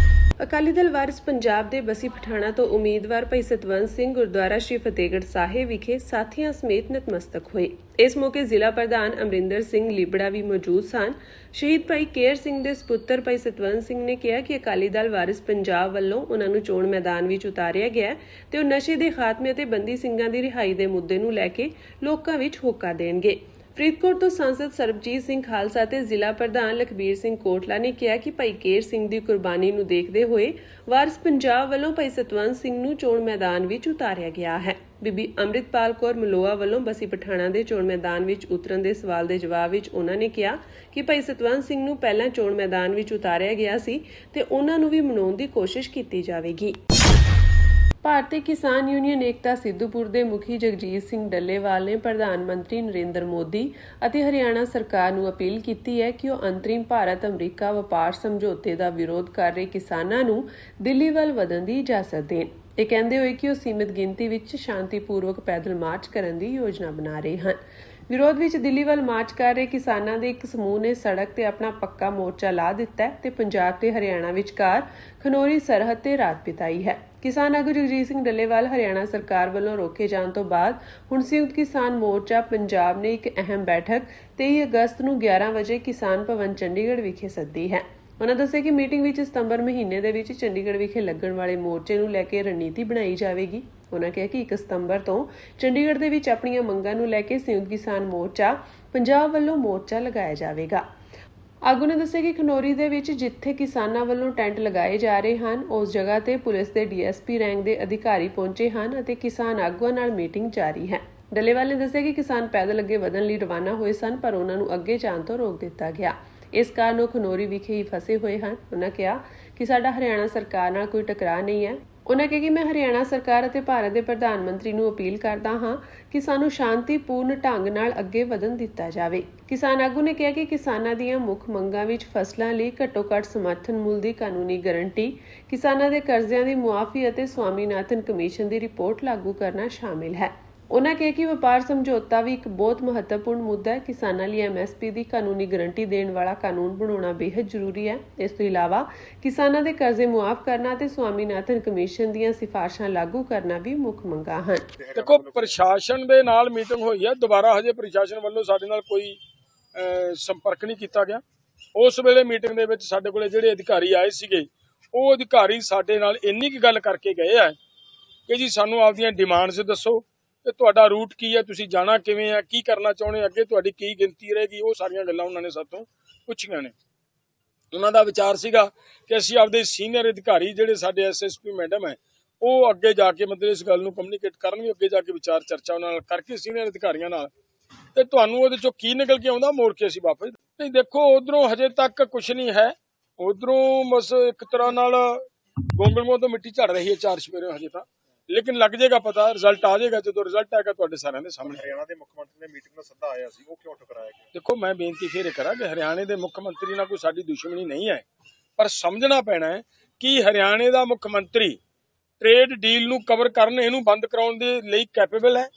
ਅਕਾਲੀ ਦਲ ਵਾਰਿਸ ਪੰਜਾਬ ਦੇ ਬਸੀ ਪਠਾਣਾ ਤੋਂ ਉਮੀਦਵਾਰ ਭਾਈ ਸਤਵੰਤ ਸਿੰਘ ਗੁਰਦੁਆਰਾ ਸ਼੍ਰੀ ਫਤਿਹਗੜ੍ਹ ਸਾਹਿਬ ਵਿਖੇ ਸਾਥੀਆਂ ਸਮੇਤ ਨਤਮਸਤਕ ਹੋਏ। ਇਸ ਮੌਕੇ ਜ਼ਿਲ੍ਹਾ ਪ੍ਰਧਾਨ ਅਮਰਿੰਦਰ ਸਿੰਘ ਲੀਬੜਾ ਵੀ ਮੌਜੂਦ ਸਨ। ਸ਼ਹੀਦ ਭਾਈ ਕੇਰ ਸਿੰਘ ਦੇ ਸਪੁੱਤਰ ਭਾਈ ਸਤਵੰਤ ਸਿੰਘ ਨੇ ਕਿਹਾ ਕਿ ਅਕਾਲੀ ਦਲ ਵਾਰਿਸ ਪੰਜਾਬ ਵੱਲੋਂ ਉਹਨਾਂ ਨੂੰ ਚੋਣ ਮੈਦਾਨ ਵਿੱਚ ਉਤਾਰਿਆ ਗਿਆ ਤੇ ਉਹ ਨਸ਼ੇ ਦੇ ਖਾਤਮੇ ਅਤੇ ਬੰਦੀ ਸਿੰਘਾਂ ਦੀ ਰਿਹਾਈ ਦੇ ਮੁੱਦੇ ਨੂੰ ਲੈ ਕੇ ਲੋਕਾਂ ਵਿੱਚ ਹੋਕਾ ਦੇਣਗੇ। ਫਰੀਦਕੋਟ ਤੋਂ ਸੰਸਦ ਸਰਬਜੀਤ ਸਿੰਘ ਖਾਲਸਾ ਤੇ ਜ਼ਿਲ੍ਹਾ ਪ੍ਰਧਾਨ ਲਖਬੀਰ ਸਿੰਘ ਕੋਟਲਾ ਨੇ ਕਿਹਾ ਕਿ ਭਾਈ ਕੇਰ ਸਿੰਘ ਦੀ ਕੁਰਬਾਨੀ ਨੂੰ ਦੇਖਦੇ ਹੋਏ ਵਾਰਿਸ ਪੰਜਾਬ ਵੱਲੋਂ ਭਾਈ ਸਤਵੰਤ ਸਿੰਘ ਨੂੰ ਚੋਣ ਮੈਦਾਨ ਵਿੱਚ ਉਤਾਰਿਆ ਗਿਆ ਹੈ। ਬੀਬੀ ਅੰਮ੍ਰਿਤਪਾਲ ਕੌਰ ਮਲੋਆ ਵੱਲੋਂ ਬਸੀ ਪਠਾਣਾ ਦੇ ਚੋਣ ਮੈਦਾਨ ਵਿੱਚ ਉਤਰਨ ਦੇ ਸਵਾਲ ਦੇ ਜਵਾਬ ਵਿੱਚ ਉਹਨਾਂ ਨੇ ਕਿਹਾ ਕਿ ਭਾਈ ਸਤਵੰਤ ਸਿੰਘ ਨੂੰ ਪਹਿਲਾਂ ਚੋਣ ਮੈਦਾਨ ਵਿੱਚ ਉਤਾਰਿਆ ਗਿਆ ਸੀ ਤੇ ਉਹਨਾਂ ਨੂੰ ਵੀ ਮਨਾਉਣ ਦੀ ਕੋਸ਼ਿਸ਼ ਕੀਤੀ ਜਾਵੇਗੀ। ਭਾਰਤੀ ਕਿਸਾਨ ਯੂਨੀਅਨ ਏਕਤਾ ਸਿੱਧੂਪੁਰ ਦੇ ਮੁਖੀ ਜਗਜੀਤ ਸਿੰਘ ਡੱਲੇਵਾਲ ਨੇ ਪ੍ਰਧਾਨ ਮੰਤਰੀ ਨਰਿੰਦਰ ਮੋਦੀ ਅਤੇ ਹਰਿਆਣਾ ਸਰਕਾਰ ਨੂੰ ਅਪੀਲ ਕੀਤੀ ਹੈ ਕਿ ਉਹ ਅੰਤਰਿਮ ਭਾਰਤ ਅਮਰੀਕਾ ਵਪਾਰ ਸਮਝੌਤੇ ਦਾ ਵਿਰੋਧ ਕਰ ਰਹੇ ਕਿਸਾਨਾਂ ਨੂੰ ਦਿੱਲੀ ਵੱਲ ਵਧਣ ਦੀ ਇਜਾਜ਼ਤ ਦੇਣ। ਇਹ ਕਹਿੰਦੇ ਹੋਏ ਕਿ ਉਹ ਸੀਮਿਤ ਗਿਣਤੀ ਵਿੱਚ ਸ਼ਾਂਤੀਪੂਰਵਕ ਪੈਦਲ ਮਾਰਚ ਕਰਨ ਦੀ ਯੋਜਨਾ ਬਣਾ ਰਹੇ ਹਨ। ਵਿਰੋਧ ਵਿੱਚ ਦਿੱਲੀ ਵੱਲ ਮਾਰਚ ਕਰ ਰਹੇ ਕਿਸਾਨਾਂ ਦੇ ਇੱਕ ਸਮੂਹ ਨੇ ਸੜਕ ਤੇ ਆਪਣਾ ਪੱਕਾ ਮੋਰਚਾ ਲਾ ਦਿੱਤਾ ਹੈ ਤੇ ਪੰਜਾਬ ਤੇ ਹਰਿਆਣਾ ਵਿਚਕਾਰ ਖਨੌਰੀ ਸਰਹੱਦ ਤੇ ਰਾਤ ਬਿਤਾਈ ਹੈ। ਕਿਸਾਨ ਆਗੂ ਜਗਜੀਤ ਸਿੰਘ ਡੱਲੇਵਾਲ ਹਰਿਆਣਾ ਸਰਕਾਰ ਵੱਲੋਂ ਰੋਕੇ ਜਾਣ ਤੋਂ ਬਾਅਦ ਹੁਣ ਸੰਯੁਕਤ ਕਿਸਾਨ ਮੋਰਚਾ ਪੰਜਾਬ ਨੇ ਇੱਕ ਅਹਿਮ ਬੈਠਕ 23 ਅਗਸਤ ਨੂੰ 11 ਵਜੇ ਕਿਸਾਨ ਭਵਨ ਚੰਡੀਗੜ੍ਹ ਵਿਖੇ ਸੱਦੀ ਹੈ। ਉਹਨਾਂ ਦੱਸਿਆ ਕਿ ਮੀਟਿੰਗ ਵਿੱਚ ਸਤੰਬਰ ਮਹੀਨੇ ਦੇ ਵਿੱਚ ਚੰਡੀਗੜ੍ਹ ਵਿਖੇ ਲੱਗਣ ਵਾਲੇ ਮੋਰਚੇ ਨੂੰ ਲੈ ਕੇ ਰਣਨੀਤੀ ਬਣਾਈ ਜਾਵੇਗੀ। ਉਹਨਾਂ ਕਿਹਾ ਕਿ 1 ਸਤੰਬਰ ਤੋਂ ਚੰਡੀਗੜ੍ਹ ਦੇ ਵਿੱਚ ਆਪਣੀਆਂ ਮੰਗਾਂ ਨੂੰ ਲੈ ਕੇ ਸੰਯੁਕਤ ਕਿਸਾਨ ਮੋਰਚਾ ਪੰਜਾਬ ਵੱਲੋਂ ਮੋਰਚਾ ਲਗਾਇਆ ਜਾਵੇਗਾ। ਆਗੂ ਨੇ ਦੱਸਿਆ ਕਿ ਖਨੌਰੀ ਦੇ ਵਿੱਚ ਜਿੱਥੇ ਕਿਸਾਨਾਂ ਵੱਲੋਂ ਟੈਂਟ ਲਗਾਏ ਜਾ ਰਹੇ ਹਨ ਉਸ ਜਗ੍ਹਾ ਤੇ ਪੁਲਿਸ ਦੇ ਡੀਐਸਪੀ ਰੈਂਕ ਦੇ ਅਧਿਕਾਰੀ ਪਹੁੰਚੇ ਹਨ ਅਤੇ ਕਿਸਾਨ ਆਗੂਆਂ ਨਾਲ ਮੀਟਿੰਗ ਜਾਰੀ ਹੈ। ਡੱਲੇਵਾਲ ਨੇ ਦੱਸਿਆ ਕਿ ਕਿਸਾਨ ਪੈਦਲ ਅੱਗੇ ਵਧਣ ਲਈ ਰਵਾਨਾ ਹੋਏ ਸਨ ਪਰ ਉਹਨਾਂ ਨੂੰ ਅੱਗੇ ਜਾਣ ਤੋਂ ਰੋਕ ਦਿੱਤਾ ਗਿਆ। ਇਸ ਕਾਰਨ ਉਹ ਖਨੌਰੀ ਵਿਖੇ ਹੀ ਫਸੇ ਹੋਏ ਹਨ। ਉਹਨਾਂ ਕਿਹਾ ਕਿ ਸਾਡਾ ਹਰਿਆਣਾ ਸਰਕਾਰ ਨਾਲ ਕੋਈ ਟਕਰਾਅ ਨਹੀਂ ਹੈ। ਉਹਨਾਂ ਕਿਹਾ ਕਿ ਮੈਂ ਹਰਿਆਣਾ ਸਰਕਾਰ ਅਤੇ ਭਾਰਤ ਦੇ ਪ੍ਰਧਾਨ ਮੰਤਰੀ ਨੂੰ ਅਪੀਲ ਕਰਦਾ ਹਾਂ ਕਿ ਸਾਨੂੰ ਸ਼ਾਂਤੀਪੂਰਨ ਢੰਗ ਨਾਲ ਅੱਗੇ ਵਧਣ ਦਿੱਤਾ ਜਾਵੇ। ਕਿਸਾਨ ਆਗੂ ਨੇ ਕਿਹਾ ਕਿ ਕਿਸਾਨਾਂ ਦੀਆਂ ਮੁੱਖ ਮੰਗਾਂ ਵਿੱਚ ਫਸਲਾਂ ਲਈ ਘੱਟੋ-ਘੱਟ ਸਮਰਥਨ ਮੁੱਲ ਦੀ ਕਾਨੂੰਨੀ ਗਾਰੰਟੀ, ਕਿਸਾਨਾਂ ਦੇ ਕਰਜ਼ਿਆਂ ਦੀ ਮੁਆਫੀ ਅਤੇ ਸਵਾਮੀਨਾਥਨ ਕਮਿਸ਼ਨ ਦੀ ਰਿਪੋਰਟ ਲਾਗੂ ਕਰਨਾ ਸ਼ਾਮਿਲ ਹੈ। ਉਹਨਾਂ ਕਿਹਾ ਕਿ ਵਪਾਰ ਸਮਝੌਤਾ ਵੀ ਇੱਕ ਬਹੁਤ ਮਹੱਤਵਪੂਰਨ ਮੁੱਦਾ ਹੈ। ਕਿਸਾਨਾਂ ਲਈ ਐਮਐਸਪੀ ਦੀ ਕਾਨੂੰਨੀ ਗਾਰੰਟੀ ਦੇਣ ਵਾਲਾ ਕਾਨੂੰਨ ਬਣਾਉਣਾ ਬੇहद ਜ਼ਰੂਰੀ ਹੈ। ਇਸ ਤੋਂ ਇਲਾਵਾ ਕਿਸਾਨਾਂ ਦੇ ਕਰਜ਼ੇ ਮੁਆਫ ਕਰਨਾ ਅਤੇ ਸਵਾਮੀਨਾਥਨ ਕਮਿਸ਼ਨ ਦੀਆਂ ਸਿਫਾਰਸ਼ਾਂ ਲਾਗੂ ਕਰਨਾ ਵੀ ਮੁੱਖ ਮੰਗਾਂ ਹਨ। ਦੇਖੋ ਪ੍ਰਸ਼ਾਸਨ ਦੇ ਨਾਲ ਮੀਟਿੰਗ ਹੋਈ ਹੈ। ਦੁਬਾਰਾ ਹਜੇ ਪ੍ਰਸ਼ਾਸਨ ਵੱਲੋਂ ਸਾਡੇ ਨਾਲ ਕੋਈ ਸੰਪਰਕ ਨਹੀਂ ਕੀਤਾ ਗਿਆ। ਉਸ ਵੇਲੇ ਮੀਟਿੰਗ ਦੇ ਵਿੱਚ ਸਾਡੇ ਕੋਲੇ ਜਿਹੜੇ ਅਧਿਕਾਰੀ ਆਏ ਸੀਗੇ ਉਹ ਅਧਿਕਾਰੀ ਸਾਡੇ ਨਾਲ ਇੰਨੀ ਕੁ ਗੱਲ ਕਰਕੇ ਗਏ ਆ ਕਿ ਜੀ ਸਾਨੂੰ ਆਪਦੀਆਂ ਡਿਮਾਂਡਸ ਦੱਸੋ, ਤੇ ਤੁਹਾਡਾ ਰੂਟ ਕੀ ਹੈ, ਤੁਸੀਂ ਜਾਣਾ ਕਿਵੇਂ ਆ, ਕੀ ਕਰਨਾ ਚਾਹੁੰਦੇ ਅੱਗੇ, ਤੁਹਾਡੀ ਕੀ ਗਿਣਤੀ ਰਹੇਗੀ, ਉਹ ਸਾਰੀਆਂ ਗੱਲਾਂ ਉਹਨਾਂ ਨੇ ਸਾਤੋਂ ਪੁੱਛੀਆਂ ਨੇ। ਉਹਨਾਂ ਦਾ ਵਿਚਾਰ ਸੀਗਾ ਕਿ ਅਸੀਂ ਆਪਦੇ ਸੀਨੀਅਰ ਅਧਿਕਾਰੀ ਜਿਹੜੇ ਸਾਡੇ ਐਸਐਸਪੀ ਮੈਡਮ ਹੈ ਉਹ ਅੱਗੇ ਜਾ ਕੇ ਮਤਲਬ ਇਸ ਗੱਲ ਨੂੰ ਕਮਿਊਨੀਕੇਟ ਕਰਨਗੇ, ਅੱਗੇ ਜਾ ਕੇ ਵਿਚਾਰ ਚਰਚਾ ਉਹਨਾਂ ਨਾਲ ਕਰਕੇ ਸੀਨੀਅਰ ਅਧਿਕਾਰੀਆਂ ਨਾਲ, ਤੇ ਤੁਹਾਨੂੰ ਉਹਦੇ ਚੋਂ ਕੀ ਨਿਕਲ ਕੇ ਆਉਂਦਾ ਮੋੜ ਕੇ ਅਸੀਂ ਵਾਪਸ। ਨਹੀਂ ਦੇਖੋ, ਉਧਰੋਂ ਹਜੇ ਤੱਕ ਕੁਝ ਨਹੀਂ ਹੈ, ਉਧਰੋਂ ਬਸ ਇੱਕ ਤਰ੍ਹਾਂ ਨਾਲ ਗੋਂਗਲੂਆਂ ਤੋਂ ਮਿੱਟੀ ਝੜ ਰਹੀ ਹੈ ਚਾਰ ਚੁਫੇਰੇ ਹਜੇ ਤਾਂ, ਲੇਕਿਨ ਲੱਗ ਜਾਏਗਾ ਪਤਾ, ਰਿਜ਼ਲਟ ਆ ਜਾਏਗਾ। ਜਦੋਂ ਰਿਜ਼ਲਟ ਆਏਗਾ ਤੁਹਾਡੇ ਸਾਰਿਆਂ ਦੇ ਸਾਹਮਣੇ। ਹਰਿਆਣਾ ਦੇ ਮੁੱਖ ਮੰਤਰੀ ਨੇ ਮੀਟਿੰਗ ਦਾ ਸੱਦਾ ਆਇਆ ਸੀ, ਉਹ ਕਿਉਂ ਠੁਕਰਾਇਆ ਗਿਆ? ਦੇਖੋ, ਮੈਂ ਬੇਨਤੀ ਫੇਰ ਕਰਾਂ ਕਿ ਹਰਿਆਣੇ ਦੇ ਮੁੱਖ ਮੰਤਰੀ ਨਾਲ ਕੋਈ ਸਾਡੀ ਦੁਸ਼ਮਣੀ ਨਹੀਂ ਹੈ, ਪਰ ਸਮਝਣਾ ਪੈਣਾ ਹੈ ਕਿ ਹਰਿਆਣੇ ਦਾ ਮੁੱਖ ਮੰਤਰੀ ਟ੍ਰੇਡ ਡੀਲ ਨੂੰ ਕਵਰ ਕਰਨ, ਇਹਨੂੰ ਬੰਦ ਕਰਾਉਣ ਦੇ ਲਈ ਕੈਪੇਬਲ ਹੈ?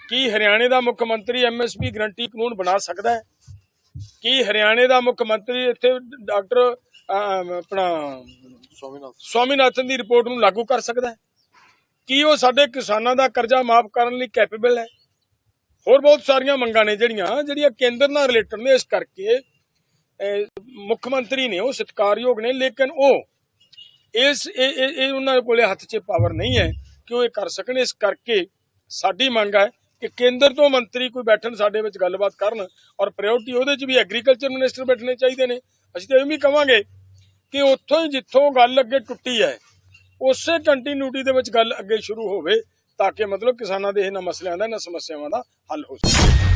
ਕੀ ਹਰਿਆਣੇ ਦਾ ਮੁੱਖ ਮੰਤਰੀ ਐਮਐਸਪੀ ਗਰੰਟੀ ਕਾਨੂੰਨ ਬਣਾ ਸਕਦਾ ਹੈ? ਕੀ ਹਰਿਆਣੇ ਦਾ ਮੁੱਖ ਮੰਤਰੀ ਇੱਥੇ ਡਾਕਟਰ ਆਪਣਾ ਸਵਾਮੀਨਾਥਨ ਦੀ ਰਿਪੋਰਟ ਨੂੰ ਲਾਗੂ ਕਰ ਸਕਦਾ ਹੈ? ਕੀ ਉਹ ਸਾਡੇ ਕਿਸਾਨਾਂ ਦਾ ਕਰਜ਼ਾ ਮਾਫ ਕਰਨ ਲਈ ਕੈਪੇਬਲ ਹੈ? ਹੋਰ ਬਹੁਤ ਸਾਰੀਆਂ ਮੰਗਾਂ ਨੇ ਜਿਹੜੀਆਂ ਕੇਂਦਰ ਨਾਲ ਰਿਲੇਟਡ ਨੇ। ਇਸ ਕਰਕੇ ਮੁੱਖ ਮੰਤਰੀ ਨੇ, ਉਹ ਸਤਿਕਾਰਯੋਗ ਨੇ, ਲੇਕਿਨ ਉਹ ਇਹ ਉਹਨਾਂ ਕੋਲੇ ਹੱਥ 'ਚ ਪਾਵਰ ਨਹੀਂ ਹੈ ਕਿ ਉਹ ਇਹ ਕਰ ਸਕਣ। ਇਸ ਕਰਕੇ ਸਾਡੀ ਮੰਗ ਹੈ ਕਿ ਕੇਂਦਰ ਤੋਂ ਮੰਤਰੀ ਕੋਈ ਬੈਠਣ, ਸਾਡੇ ਵਿੱਚ ਗੱਲਬਾਤ ਕਰਨ, ਔਰ ਪ੍ਰਾਇਓਰਟੀ ਉਹਦੇ 'ਚ ਵੀ ਐਗਰੀਕਲਚਰ ਮਿਨਿਸਟਰ ਬੈਠਣੇ ਚਾਹੀਦੇ ਨੇ। ਅਸੀਂ ਤਾਂ ਇਹ ਵੀ ਕਵਾਂਗੇ ਕਿ ਉੱਥੋਂ ਹੀ ਜਿੱਥੋਂ ਗੱਲ ਅੱਗੇ ਟੁੱਟੀ ਹੈ ਉਸੇ ਕੰਟੀਨਿਊਟੀ ਦੇ ਵਿੱਚ ਗੱਲ ਅੱਗੇ ਸ਼ੁਰੂ ਹੋਵੇ, ਤਾਂ ਕਿ ਮਤਲਬ ਕਿਸਾਨਾਂ ਦੇ ਇਹਨਾਂ ਮਸਲਿਆਂ ਦਾ, ਇਹਨਾਂ ਸਮੱਸਿਆਵਾਂ ਦਾ ਹੱਲ ਹੋ ਸਕੇ।